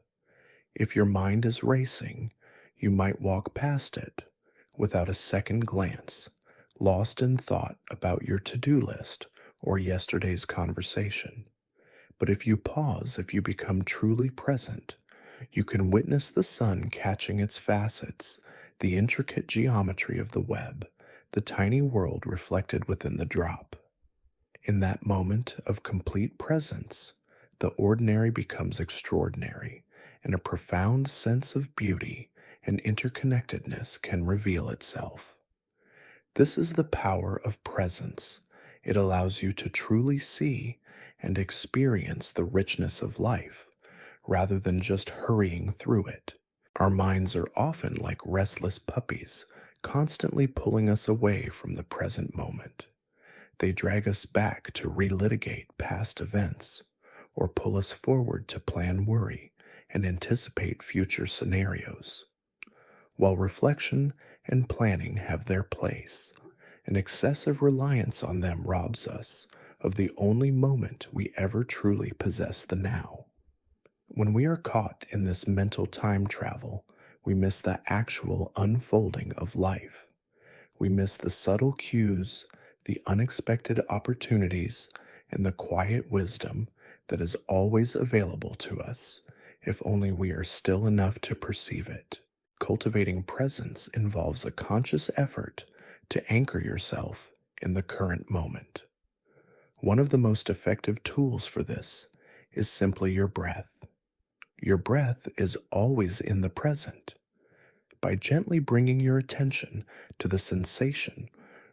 If your mind is racing, you might walk past it without a second glance, lost in thought about your to-do list or yesterday's conversation. But if you pause, if you become truly present, you can witness the sun catching its facets, the intricate geometry of the web, the tiny world reflected within the drop. In that moment of complete presence, the ordinary becomes extraordinary, and a profound sense of beauty and interconnectedness can reveal itself. This is the power of presence. It allows you to truly see and experience the richness of life, rather than just hurrying through it. Our minds are often like restless puppies, constantly pulling us away from the present moment. They drag us back to relitigate past events, or pull us forward to plan worry and anticipate future scenarios. While reflection and planning have their place, an excessive reliance on them robs us of the only moment we ever truly possess, the now. When we are caught in this mental time travel, we miss the actual unfolding of life. We miss the subtle cues, the unexpected opportunities, and the quiet wisdom that is always available to us, if only we are still enough to perceive it. Cultivating presence involves a conscious effort to anchor yourself in the current moment. One of the most effective tools for this is simply your breath. Your breath is always in the present. By gently bringing your attention to the sensation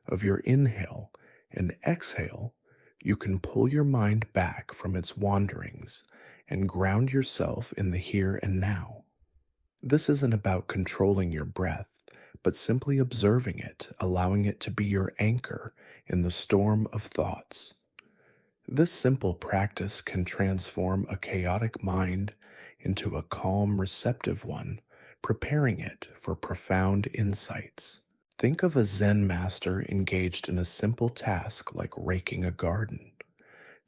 of your inhale and exhale, you can pull your mind back from its wanderings and ground yourself in the here and now. This isn't about controlling your breath, but simply observing it, allowing it to be your anchor in the storm of thoughts. This simple practice can transform a chaotic mind into a calm, receptive one, preparing it for profound insights. Think of a Zen master engaged in a simple task like raking a garden.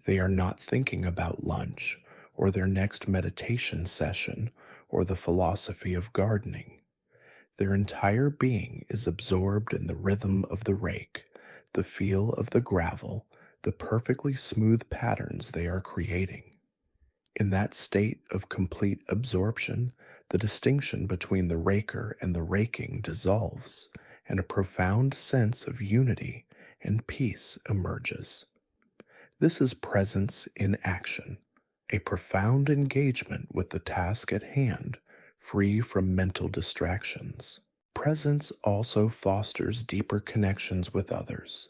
They are not thinking about lunch or their next meditation session or the philosophy of gardening. Their entire being is absorbed in the rhythm of the rake, the feel of the gravel, the perfectly smooth patterns they are creating. In that state of complete absorption, the distinction between the raker and the raking dissolves, and a profound sense of unity and peace emerges. This is presence in action, a profound engagement with the task at hand, free from mental distractions. Presence also fosters deeper connections with others.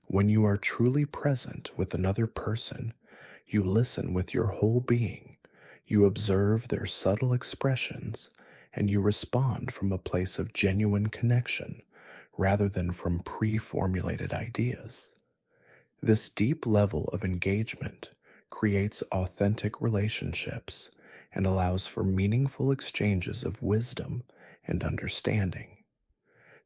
When you are truly present with another person, you listen with your whole being, you observe their subtle expressions, and you respond from a place of genuine connection rather than from pre-formulated ideas. This deep level of engagement creates authentic relationships and allows for meaningful exchanges of wisdom and understanding.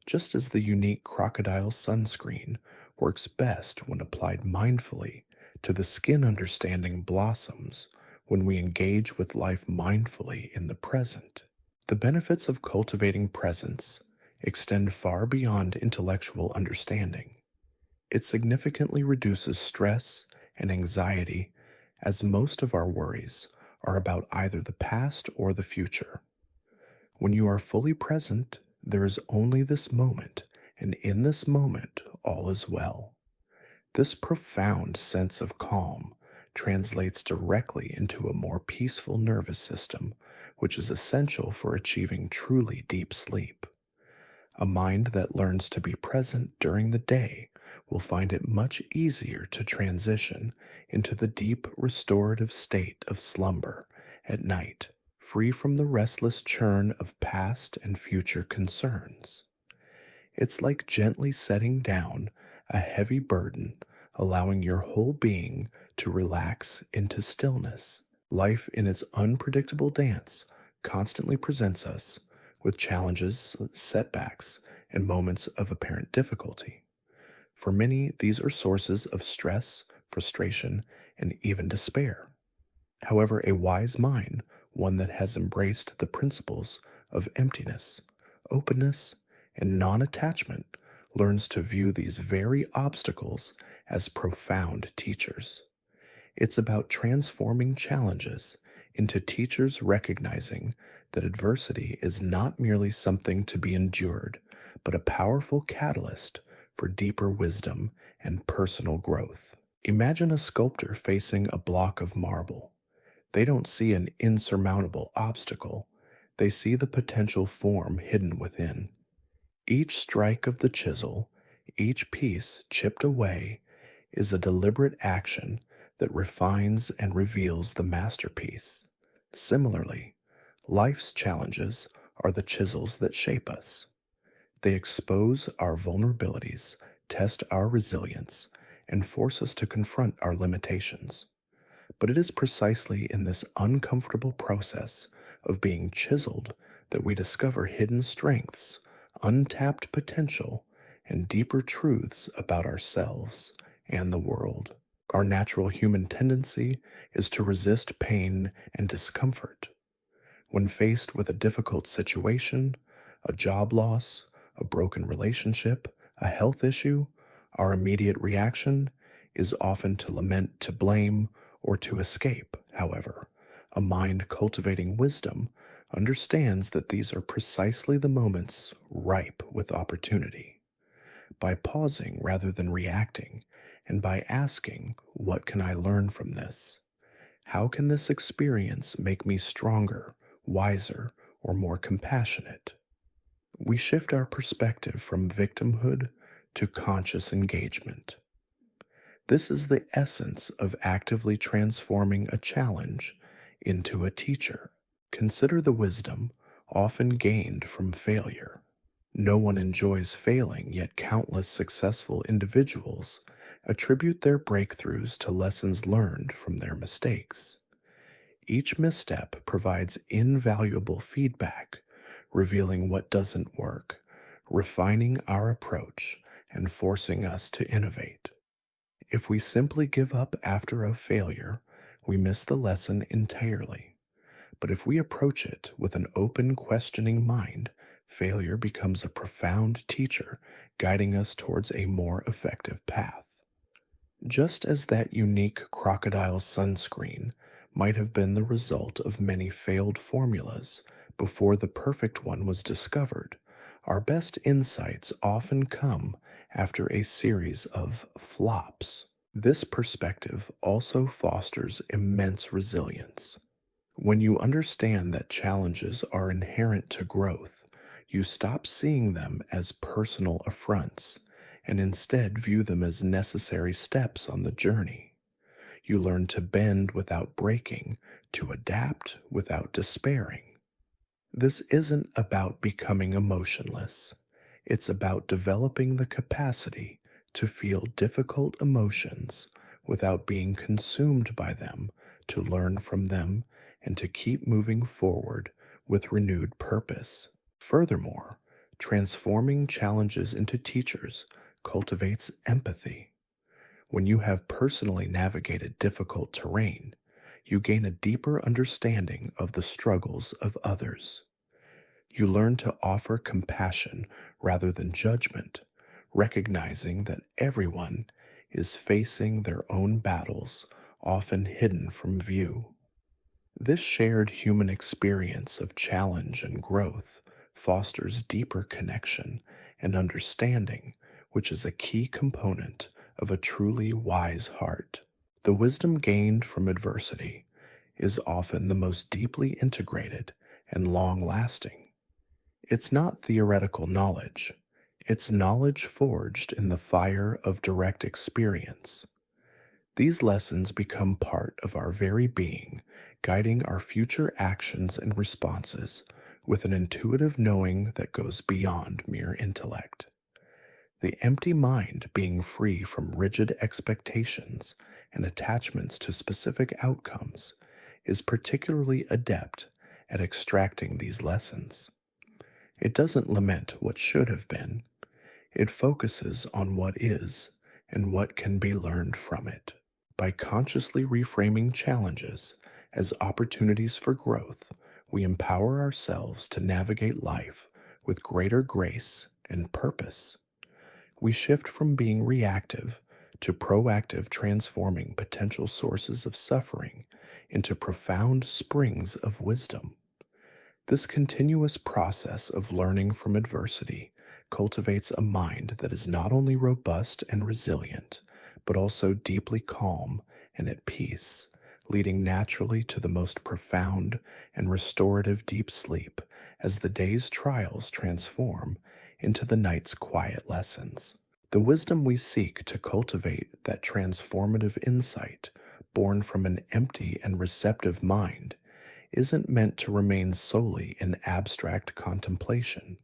just as the unique crocodile sunscreen works best when applied mindfully to the skin understanding blossoms when we engage with life mindfully in the present. The benefits of cultivating presence extend far beyond intellectual understanding. It significantly reduces stress and anxiety, as most of our worries are about either the past or the future. When you are fully present, there is only this moment, and in this moment, all is well. This profound sense of calm translates directly into a more peaceful nervous system, which is essential for achieving truly deep sleep. A mind that learns to be present during the day will find it much easier to transition into the deep restorative state of slumber at night, free from the restless churn of past and future concerns. It's like gently setting down a heavy burden, allowing your whole being to relax into stillness. Life in its unpredictable dance constantly presents us with challenges, setbacks, and moments of apparent difficulty. For many, these are sources of stress, frustration, and even despair. However, a wise mind, one that has embraced the principles of emptiness, openness, and non attachment, learns to view these very obstacles as profound teachers. It's about transforming challenges into teachers recognizing that adversity is not merely something to be endured, but a powerful catalyst for deeper wisdom and personal growth. Imagine a sculptor facing a block of marble. They don't see an insurmountable obstacle, they see the potential form hidden within. Each strike of the chisel, each piece chipped away, is a deliberate action that refines and reveals the masterpiece. Similarly, life's challenges are the chisels that shape us. They expose our vulnerabilities, test our resilience, and force us to confront our limitations. But it is precisely in this uncomfortable process of being chiseled that we discover hidden strengths, untapped potential, and deeper truths about ourselves and the world. Our natural human tendency is to resist pain and discomfort. When faced with a difficult situation, a job loss, a broken relationship, a health issue, our immediate reaction is often to lament, to blame, or to escape. However, a mind cultivating wisdom understands that these are precisely the moments ripe with opportunity. By pausing rather than reacting, and by asking, "What can I learn from this? How can this experience make me stronger, wiser, or more compassionate?" we shift our perspective from victimhood to conscious engagement. This is the essence of actively transforming a challenge into a teacher. Consider the wisdom often gained from failure. No one enjoys failing, yet countless successful individuals attribute their breakthroughs to lessons learned from their mistakes. Each misstep provides invaluable feedback, revealing what doesn't work, refining our approach, and forcing us to innovate. If we simply give up after a failure, we miss the lesson entirely. But if we approach it with an open, questioning mind, failure becomes a profound teacher, guiding us towards a more effective path. Just as that unique crocodile sunscreen might have been the result of many failed formulas before the perfect one was discovered, our best insights often come after a series of flops. This perspective also fosters immense resilience. When you understand that challenges are inherent to growth, you stop seeing them as personal affronts and instead view them as necessary steps on the journey. You learn to bend without breaking, to adapt without despairing. This isn't about becoming emotionless. It's about developing the capacity to feel difficult emotions without being consumed by them, to learn from them, and to keep moving forward with renewed purpose. Furthermore, Transforming challenges into teachers cultivates empathy. When you have personally navigated difficult terrain, you gain a deeper understanding of the struggles of others. You learn to offer compassion rather than judgment, recognizing that everyone is facing their own battles, often hidden from view. This shared human experience of challenge and growth fosters deeper connection and understanding, which is a key component of a truly wise heart. The wisdom gained from adversity is often the most deeply integrated and long lasting. It's not theoretical knowledge, it's knowledge forged in the fire of direct experience. These lessons become part of our very being, guiding our future actions and responses with an intuitive knowing that goes beyond mere intellect. The empty mind, being free from rigid expectations and attachments to specific outcomes, is particularly adept at extracting these lessons. It doesn't lament what should have been, it focuses on what is and what can be learned from it. By consciously reframing challenges as opportunities for growth, we empower ourselves to navigate life with greater grace and purpose. We shift from being reactive to proactive, transforming potential sources of suffering into profound springs of wisdom. This continuous process of learning from adversity cultivates a mind that is not only robust and resilient, but also deeply calm and at peace, leading naturally to the most profound and restorative deep sleep as the day's trials transform into the night's quiet lessons. The wisdom we seek to cultivate, that transformative insight born from an empty and receptive mind, isn't meant to remain solely in abstract contemplation.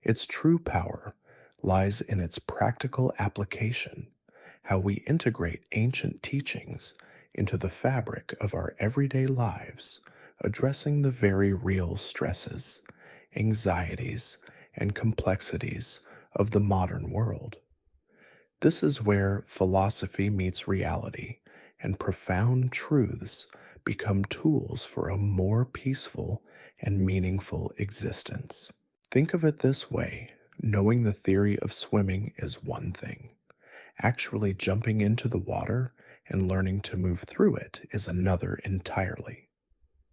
Its true power lies in its practical application, how we integrate ancient teachings into the fabric of our everyday lives, addressing the very real stresses, anxieties, and complexities of the modern world. This is where philosophy meets reality, and profound truths become tools for a more peaceful and meaningful existence. Think of it this way: knowing the theory of swimming is one thing. Actually jumping into the water and learning to move through it is another entirely.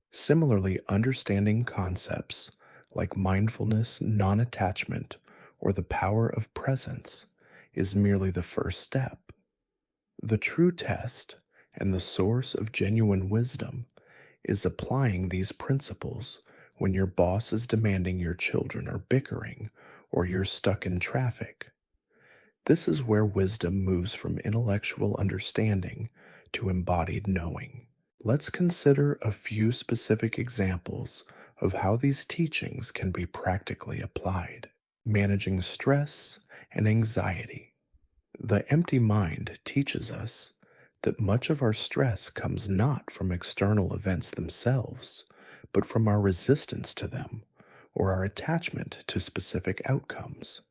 Similarly, understanding concepts like mindfulness, non attachment, or the power of presence is merely the first step. The true test and the source of genuine wisdom is applying these principles when your boss is demanding your children are bickering or you're stuck in traffic. This is where wisdom moves from intellectual understanding to embodied knowing. Let's consider a few specific examples of how these teachings can be practically applied. Managing stress and anxiety. The empty mind teaches us that much of our stress comes not from external events themselves, but from our resistance to them or our attachment to specific outcomes.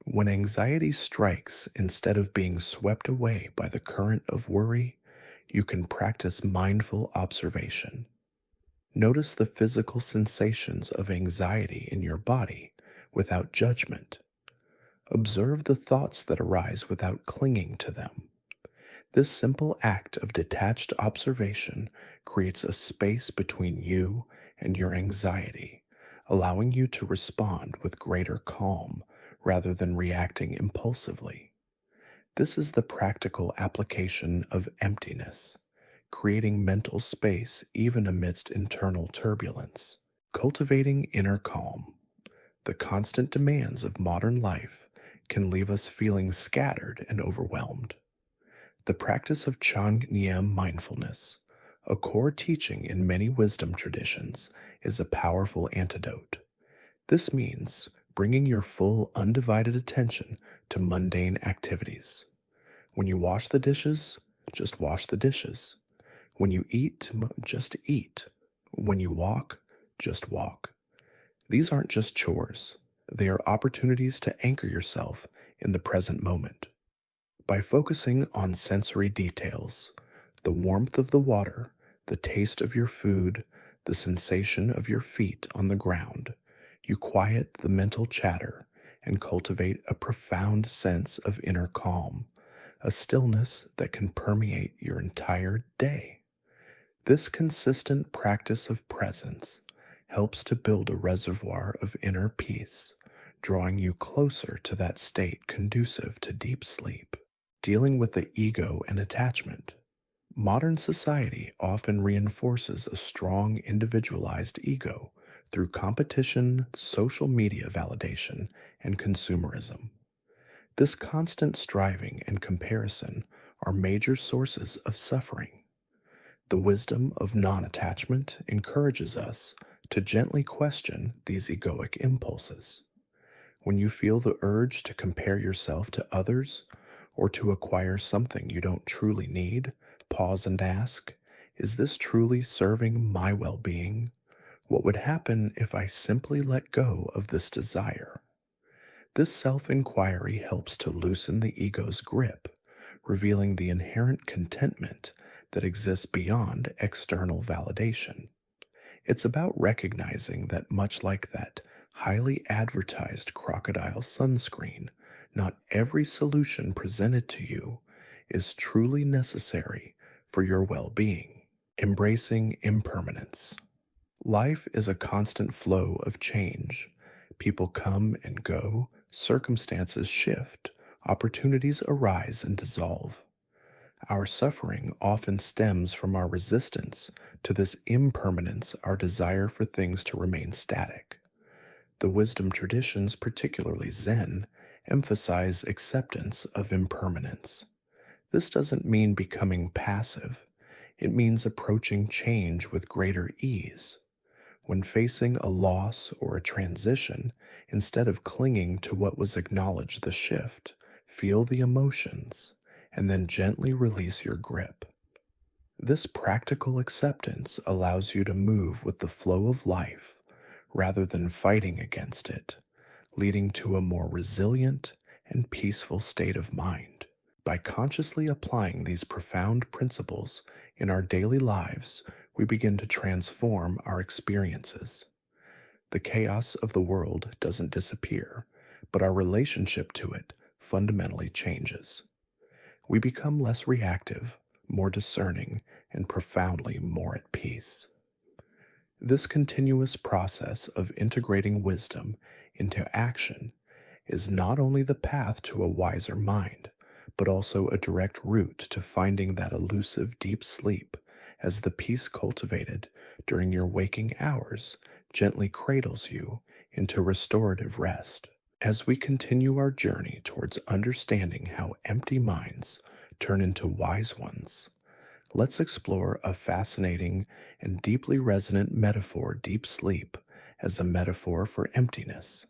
When anxiety strikes, instead of being swept away by the current of worry, you can practice mindful observation. Notice the physical sensations of anxiety in your body without judgment. Observe the thoughts that arise without clinging to them. This simple act of detached observation creates a space between you and your anxiety, allowing you to respond with greater calm rather than reacting impulsively. This is the practical application of emptiness, creating mental space even amidst internal turbulence. Cultivating inner calm. The constant demands of modern life can leave us feeling scattered and overwhelmed. The practice of Chang mindfulness, a core teaching in many wisdom traditions, is a powerful antidote. This means bringing your full, undivided attention to mundane activities. When you wash the dishes, just wash the dishes. When you eat, just eat. When you walk, just walk. These aren't just chores. They are opportunities to anchor yourself in the present moment. By focusing on sensory details, the warmth of the water, the taste of your food, the sensation of your feet on the ground, you quiet the mental chatter and cultivate a profound sense of inner calm, a stillness that can permeate your entire day. This consistent practice of presence helps to build a reservoir of inner peace, drawing you closer to that state conducive to deep sleep. Dealing with the ego and attachment. Modern society often reinforces a strong individualized ego through competition, social media validation, and consumerism. This constant striving and comparison are major sources of suffering. The wisdom of non attachment encourages us to gently question these egoic impulses. When you feel the urge to compare yourself to others or to acquire something you don't truly need, pause and ask, is this truly serving my well being? What would happen if I simply let go of this desire? This self inquiry helps to loosen the ego's grip, revealing the inherent contentment that exists beyond external validation. It's about recognizing that, much like that highly advertised crocodile sunscreen, not every solution presented to you is truly necessary for your well being. Embracing impermanence. Life is a constant flow of change. People come and go, circumstances shift, opportunities arise and dissolve. Our suffering often stems from our resistance to this impermanence, our desire for things to remain static. The wisdom traditions, particularly Zen, emphasize acceptance of impermanence. This doesn't mean becoming passive, it means approaching change with greater ease. When facing a loss or a transition, instead of clinging to what was acknowledged the shift, feel the emotions and then gently release your grip. This practical acceptance allows you to move with the flow of life rather than fighting against it, leading to a more resilient and peaceful state of mind. By consciously applying these profound principles in our daily lives, we begin to transform our experiences. The chaos of the world doesn't disappear, but our relationship to it fundamentally changes. We become less reactive, more discerning, and profoundly more at peace. This continuous process of integrating wisdom into action is not only the path to a wiser mind, but also a direct route to finding that elusive deep sleep, as the peace cultivated during your waking hours gently cradles you into restorative rest. As we continue our journey towards understanding how empty minds turn into wise ones, let's explore a fascinating and deeply resonant metaphor, deep sleep, as a metaphor for emptiness.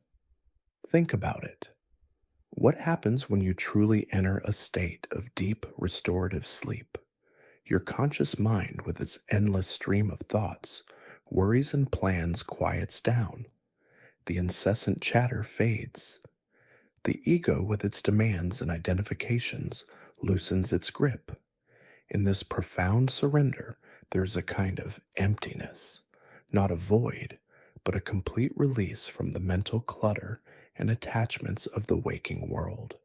Think about it. What happens when you truly enter a state of deep restorative sleep? Your conscious mind, with its endless stream of thoughts, worries, and plans, quiets down. The incessant chatter fades. The ego, with its demands and identifications, loosens its grip. In this profound surrender, there is a kind of emptiness, not a void, but a complete release from the mental clutter and attachments of the waking world.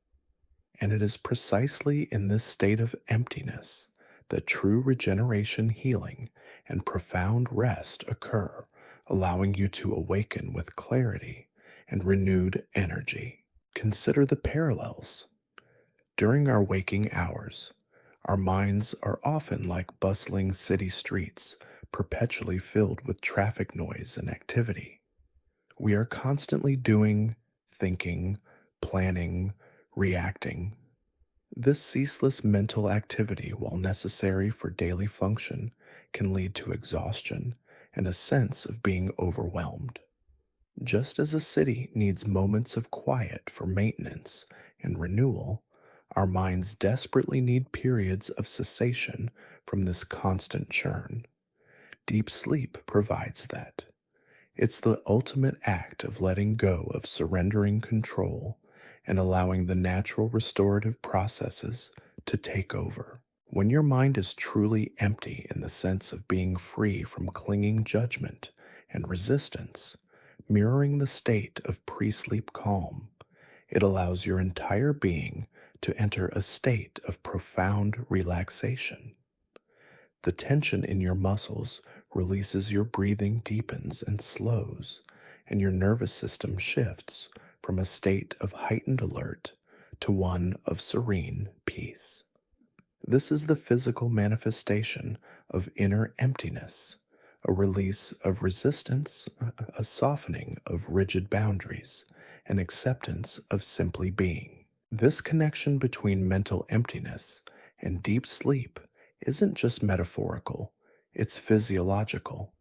And it is precisely in this state of emptiness that true regeneration, healing, and profound rest occur, allowing you to awaken with clarity and renewed energy. Consider the parallels. During our waking hours, our minds are often like bustling city streets, perpetually filled with traffic noise and activity. We are constantly doing, thinking, planning, reacting. This ceaseless mental activity, while necessary for daily function, can lead to exhaustion and a sense of being overwhelmed. Just as a city needs moments of quiet for maintenance and renewal, our minds desperately need periods of cessation from this constant churn. Deep sleep provides that. It's the ultimate act of letting go of surrendering control and allowing the natural restorative processes to take over. When your mind is truly empty in the sense of being free from clinging judgment and resistance, mirroring the state of pre sleep calm, it allows your entire being to enter a state of profound relaxation. The tension in your muscles releases, your breathing deepens and slows, and your nervous system shifts from a state of heightened alert to one of serene peace. This is the physical manifestation of inner emptiness, a release of resistance, a softening of rigid boundaries, an acceptance of simply being. This connection between mental emptiness and deep sleep isn't just metaphorical, it's physiological.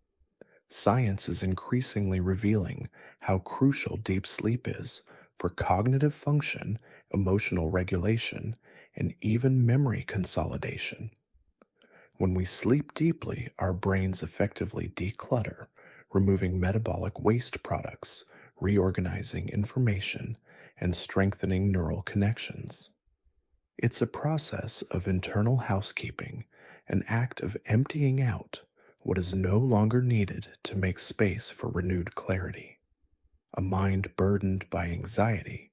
Science is increasingly revealing how crucial deep sleep is for cognitive function, emotional regulation, and even memory consolidation. When we sleep deeply, our brains effectively declutter, removing metabolic waste products, reorganizing information, and strengthening neural connections. It's a process of internal housekeeping, an act of emptying out what is no longer needed to make space for renewed clarity. A mind burdened by anxiety,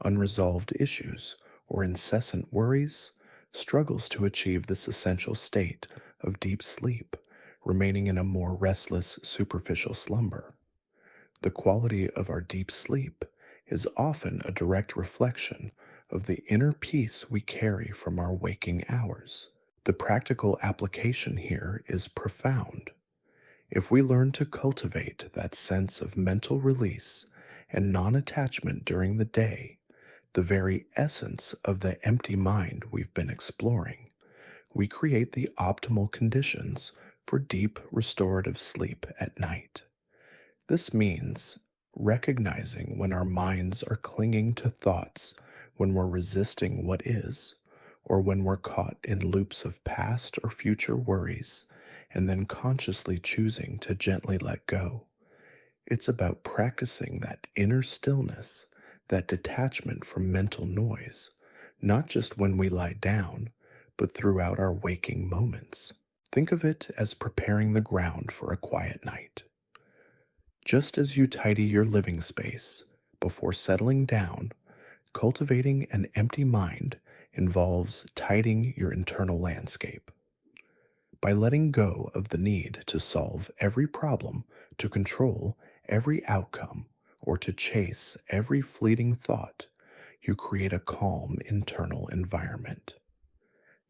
unresolved issues, or incessant worries struggles to achieve this essential state of deep sleep, remaining in a more restless, superficial slumber. The quality of our deep sleep is often a direct reflection of the inner peace we carry from our waking hours. The practical application here is profound. If we learn to cultivate that sense of mental release and non-attachment during the day, the very essence of the empty mind we've been exploring, we create the optimal conditions for deep restorative sleep at night. This means recognizing when our minds are clinging to thoughts, when we're resisting what is, or when we're caught in loops of past or future worries, and then consciously choosing to gently let go. It's about practicing that inner stillness, that detachment from mental noise, not just when we lie down, but throughout our waking moments. Think of it as preparing the ground for a quiet night. Just as you tidy your living space before settling down, cultivating an empty mind involves tidying your internal landscape. By letting go of the need to solve every problem, to control every outcome, or to chase every fleeting thought, you create a calm internal environment.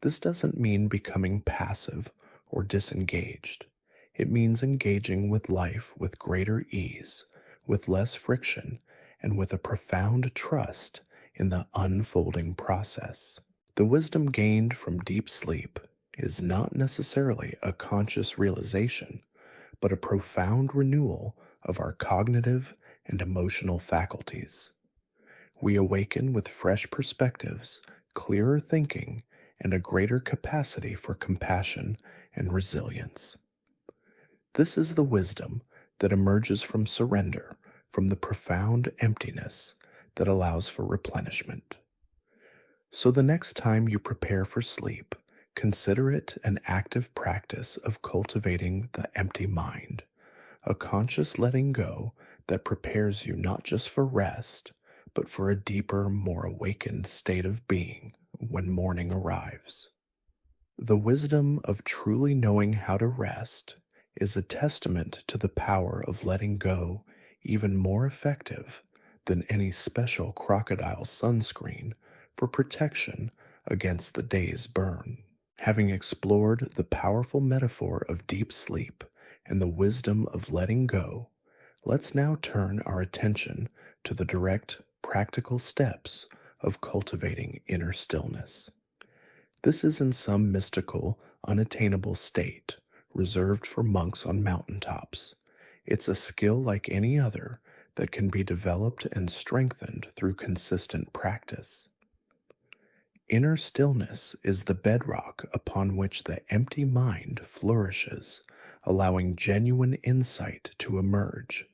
This doesn't mean becoming passive or disengaged. It means engaging with life with greater ease, with less friction, and with a profound trust in the unfolding process. The wisdom gained from deep sleep is not necessarily a conscious realization, but a profound renewal of our cognitive and emotional faculties. We awaken with fresh perspectives, clearer thinking, and a greater capacity for compassion and resilience. This is the wisdom that emerges from surrender, from the profound emptiness that allows for replenishment. So the next time you prepare for sleep, consider it an active practice of cultivating the empty mind, a conscious letting go that prepares you not just for rest, but for a deeper, more awakened state of being when morning arrives. The wisdom of truly knowing how to rest is a testament to the power of letting go, even more effective than any special crocodile sunscreen for protection against the day's burn. Having explored the powerful metaphor of deep sleep and the wisdom of letting go, let's now turn our attention to the direct, practical steps of cultivating inner stillness. This isn't some mystical, unattainable state reserved for monks on mountaintops. It's a skill like any other that can be developed and strengthened through consistent practice. Inner stillness is the bedrock upon which the empty mind flourishes, allowing genuine insight to emerge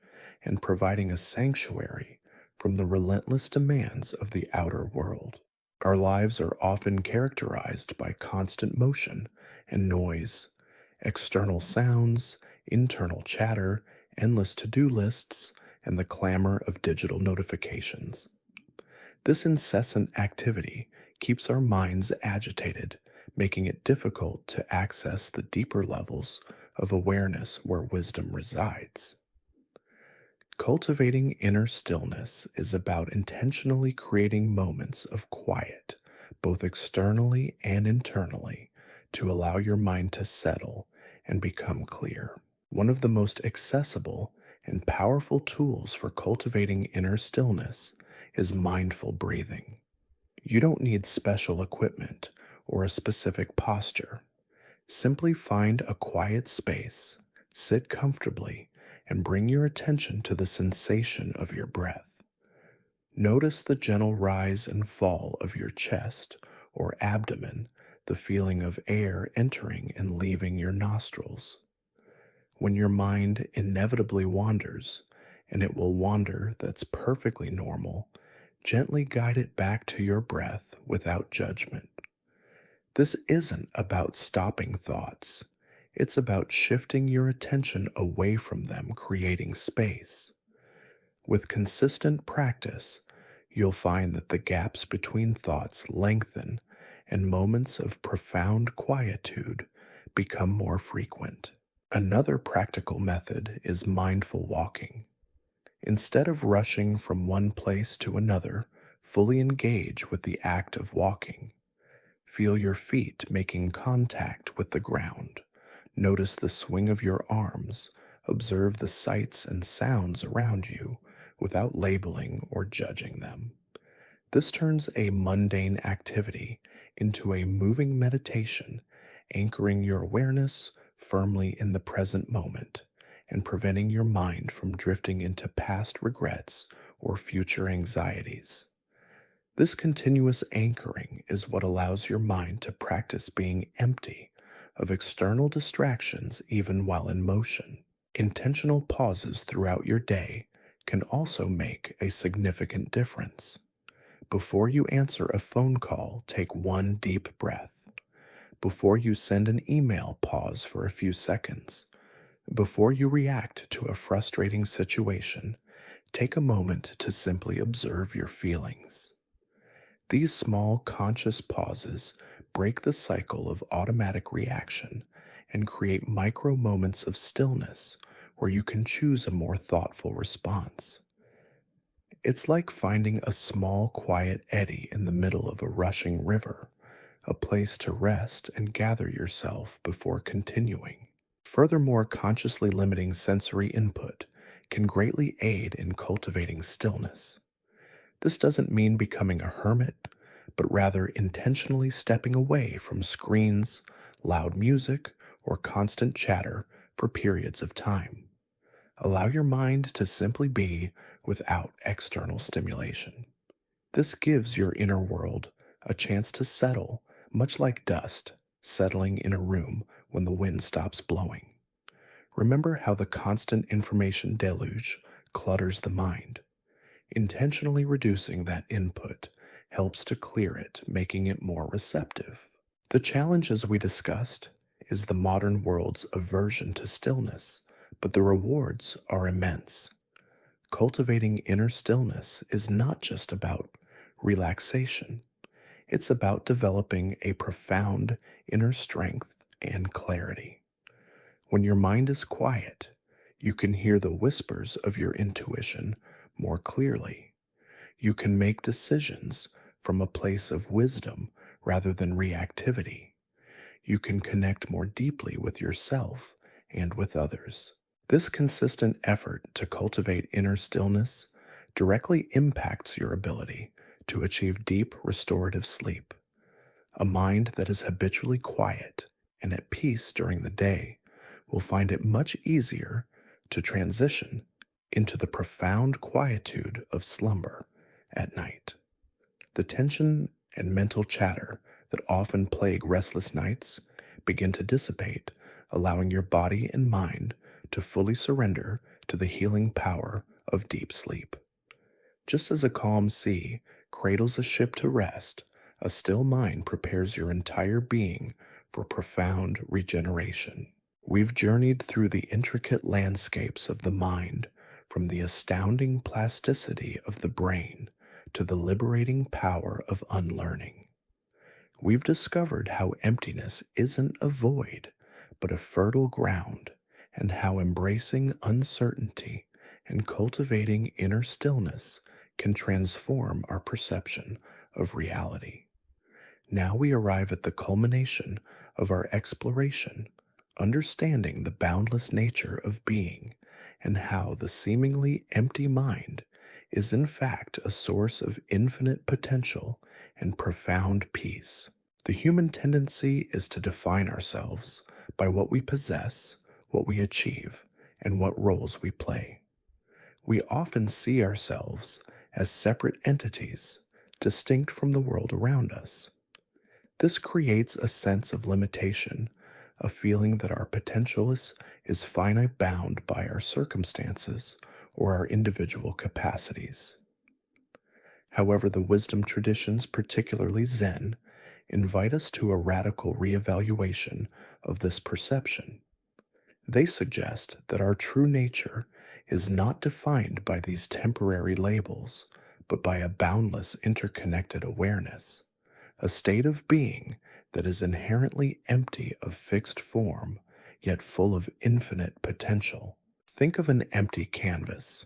and providing a sanctuary from the relentless demands of the outer world. Our lives are often characterized by constant motion and noise, external sounds, internal chatter, endless to-do lists, and the clamor of digital notifications. This incessant activity keeps our minds agitated, making it difficult to access the deeper levels of awareness where wisdom resides. Cultivating inner stillness is about intentionally creating moments of quiet, both externally and internally, to allow your mind to settle and become clear. One of the most accessible and powerful tools for cultivating inner stillness is mindful breathing. You don't need special equipment or a specific posture. Simply find a quiet space, sit comfortably, and bring your attention to the sensation of your breath. Notice the gentle rise and fall of your chest or abdomen, the feeling of air entering and leaving your nostrils. When your mind inevitably wanders, and it will wander, that's perfectly normal, gently guide it back to your breath without judgment. This isn't about stopping thoughts. It's about shifting your attention away from them, creating space. With consistent practice, you'll find that the gaps between thoughts lengthen and moments of profound quietude become more frequent. Another practical method is mindful walking. Instead of rushing from one place to another, fully engage with the act of walking. Feel your feet making contact with the ground. Notice the swing of your arms. Observe the sights and sounds around you without labeling or judging them. This turns a mundane activity into a moving meditation, anchoring your awareness firmly in the present moment and preventing your mind from drifting into past regrets or future anxieties. This continuous anchoring is what allows your mind to practice being empty of external distractions even while in motion. Intentional pauses throughout your day can also make a significant difference. Before you answer a phone call, take one deep breath. Before you send an email, pause for a few seconds. Before you react to a frustrating situation, take a moment to simply observe your feelings. These small conscious pauses break the cycle of automatic reaction and create micro moments of stillness where you can choose a more thoughtful response. It's like finding a small, quiet eddy in the middle of a rushing river, a place to rest and gather yourself before continuing. Furthermore, consciously limiting sensory input can greatly aid in cultivating stillness. This doesn't mean becoming a hermit, but rather intentionally stepping away from screens, loud music, or constant chatter for periods of time. Allow your mind to simply be without external stimulation. This gives your inner world a chance to settle, much like dust settling in a room when the wind stops blowing. Remember how the constant information deluge clutters the mind. Intentionally reducing that input helps to clear it, making it more receptive. The challenge, as we discussed, is the modern world's aversion to stillness, but the rewards are immense. Cultivating inner stillness is not just about relaxation, it's about developing a profound inner strength and clarity. When your mind is quiet, you can hear the whispers of your intuition more clearly. You can make decisions from a place of wisdom rather than reactivity. You can connect more deeply with yourself and with others. This consistent effort to cultivate inner stillness directly impacts your ability to achieve deep restorative sleep. A mind that is habitually quiet and at peace during the day will find it much easier to transition into the profound quietude of slumber at night. The tension and mental chatter that often plague restless nights begin to dissipate, allowing your body and mind to fully surrender to the healing power of deep sleep. Just as a calm sea cradles a ship to rest, a still mind prepares your entire being for profound regeneration. We've journeyed through the intricate landscapes of the mind, from the astounding plasticity of the brain to the liberating power of unlearning. We've discovered how emptiness isn't a void, but a fertile ground, and how embracing uncertainty and cultivating inner stillness can transform our perception of reality. Now we arrive at the culmination of our exploration, understanding the boundless nature of being and how the seemingly empty mind is in fact a source of infinite potential and profound peace. The human tendency is to define ourselves by what we possess, what we achieve, and what roles we play. We often see ourselves as separate entities, distinct from the world around us. This creates a sense of limitation, a feeling that our potential is finite bound by our circumstances or our individual capacities. However, the wisdom traditions, particularly Zen, invite us to a radical reevaluation of this perception. They suggest that our true nature is not defined by these temporary labels, but by a boundless interconnected awareness, a state of being that is inherently empty of fixed form, yet full of infinite potential. Think of an empty canvas.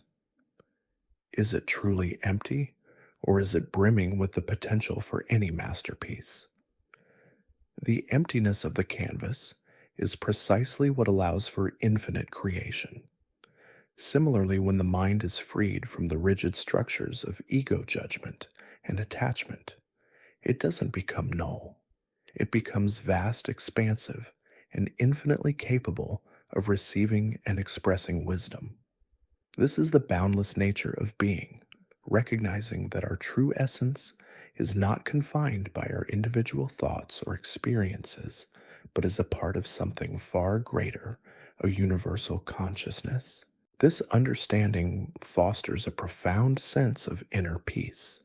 Is it truly empty, or is it brimming with the potential for any masterpiece? The emptiness of the canvas is precisely what allows for infinite creation. Similarly, when the mind is freed from the rigid structures of ego judgment and attachment, it doesn't become null. It becomes vast, expansive, and infinitely capable of receiving and expressing wisdom. This is the boundless nature of being, recognizing that our true essence is not confined by our individual thoughts or experiences, but is a part of something far greater, a universal consciousness. This understanding fosters a profound sense of inner peace.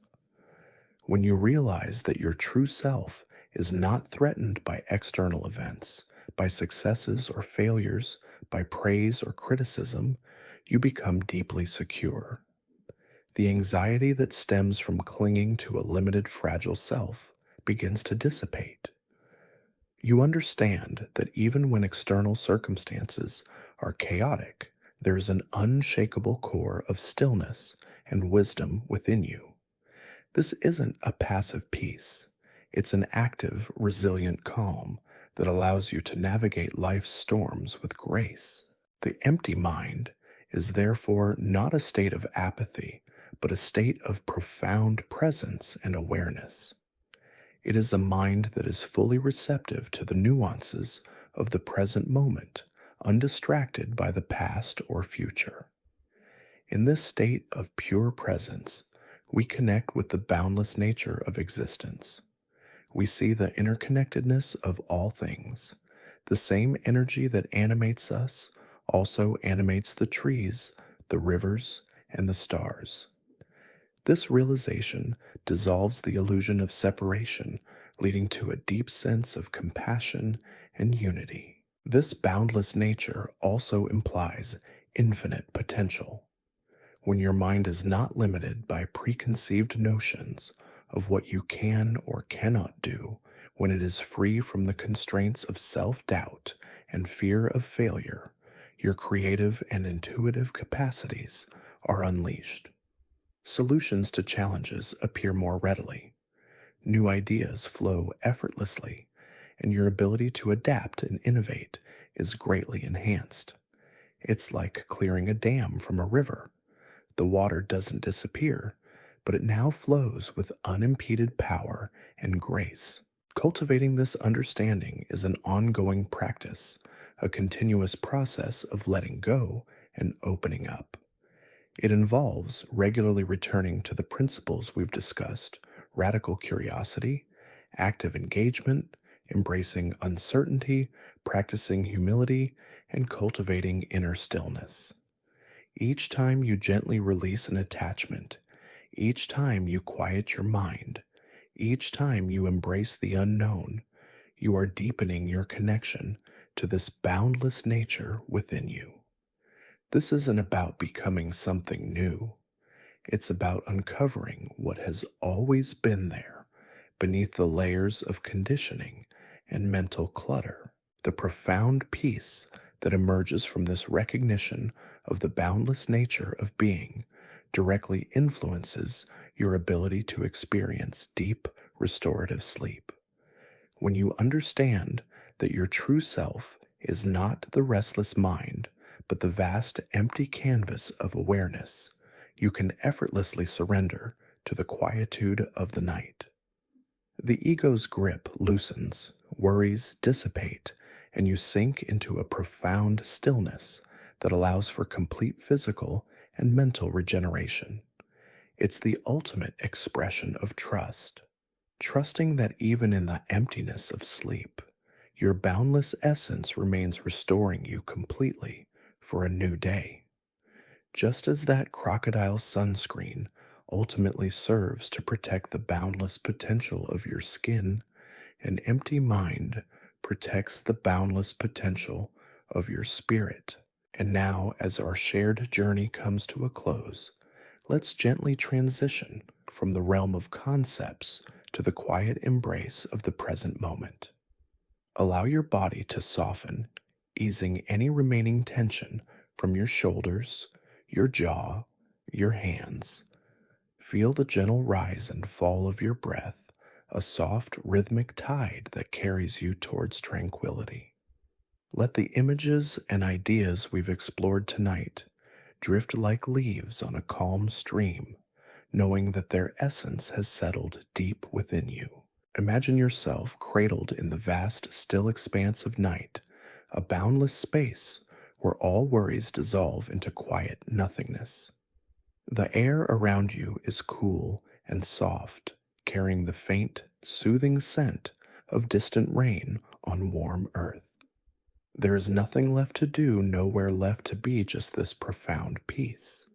When you realize that your true self is not threatened by external events, by successes or failures, by praise or criticism, you become deeply secure. The anxiety that stems from clinging to a limited, fragile self begins to dissipate. You understand that even when external circumstances are chaotic, there is an unshakable core of stillness and wisdom within you. This isn't a passive peace. It's an active, resilient calm that allows you to navigate life's storms with grace. The empty mind is therefore not a state of apathy, but a state of profound presence and awareness. It is a mind that is fully receptive to the nuances of the present moment, undistracted by the past or future. In this state of pure presence, we connect with the boundless nature of existence. We see the interconnectedness of all things. The same energy that animates us also animates the trees, the rivers, and the stars. This realization dissolves the illusion of separation, leading to a deep sense of compassion and unity. This boundless nature also implies infinite potential. When your mind is not limited by preconceived notions of what you can or cannot do, when it is free from the constraints of self-doubt and fear of failure, your creative and intuitive capacities are unleashed. Solutions to challenges appear more readily. New ideas flow effortlessly, and your ability to adapt and innovate is greatly enhanced. It's like clearing a dam from a river. The water doesn't disappear, but it now flows with unimpeded power and grace. Cultivating this understanding is an ongoing practice, a continuous process of letting go and opening up. It involves regularly returning to the principles we've discussed: radical curiosity, active engagement, embracing uncertainty, practicing humility, and cultivating inner stillness. Each time you gently release an attachment, each time you quiet your mind, each time you embrace the unknown, you are deepening your connection to this boundless nature within you. This isn't about becoming something new. It's about uncovering what has always been there beneath the layers of conditioning and mental clutter. The profound peace that emerges from this recognition of the boundless nature of being directly influences your ability to experience deep, restorative sleep. When you understand that your true self is not the restless mind, but the vast empty canvas of awareness, you can effortlessly surrender to the quietude of the night. The ego's grip loosens, worries dissipate, and you sink into a profound stillness that allows for complete physical and mental regeneration. It's the ultimate expression of trust, trusting that even in the emptiness of sleep, your boundless essence remains restoring you completely for a new day. Just as that crocodile sunscreen ultimately serves to protect the boundless potential of your skin, an empty mind protects the boundless potential of your spirit. And now, as our shared journey comes to a close, let's gently transition from the realm of concepts to the quiet embrace of the present moment. Allow your body to soften, easing any remaining tension from your shoulders, your jaw, your hands. Feel the gentle rise and fall of your breath, a soft rhythmic tide that carries you towards tranquility. Let the images and ideas we've explored tonight drift like leaves on a calm stream, knowing that their essence has settled deep within you. Imagine yourself cradled in the vast, still expanse of night, a boundless space where all worries dissolve into quiet nothingness. The air around you is cool and soft, carrying the faint, soothing scent of distant rain on warm earth. There is nothing left to do, nowhere left to be, just this profound peace.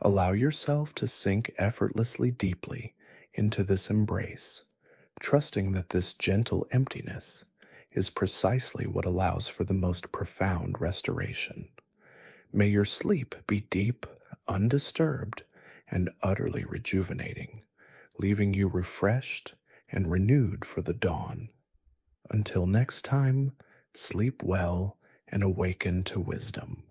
Allow yourself to sink effortlessly deeply into this embrace, trusting that this gentle emptiness is precisely what allows for the most profound restoration. May your sleep be deep, undisturbed, and utterly rejuvenating, leaving you refreshed and renewed for the dawn. Until next time, sleep well and awaken to wisdom.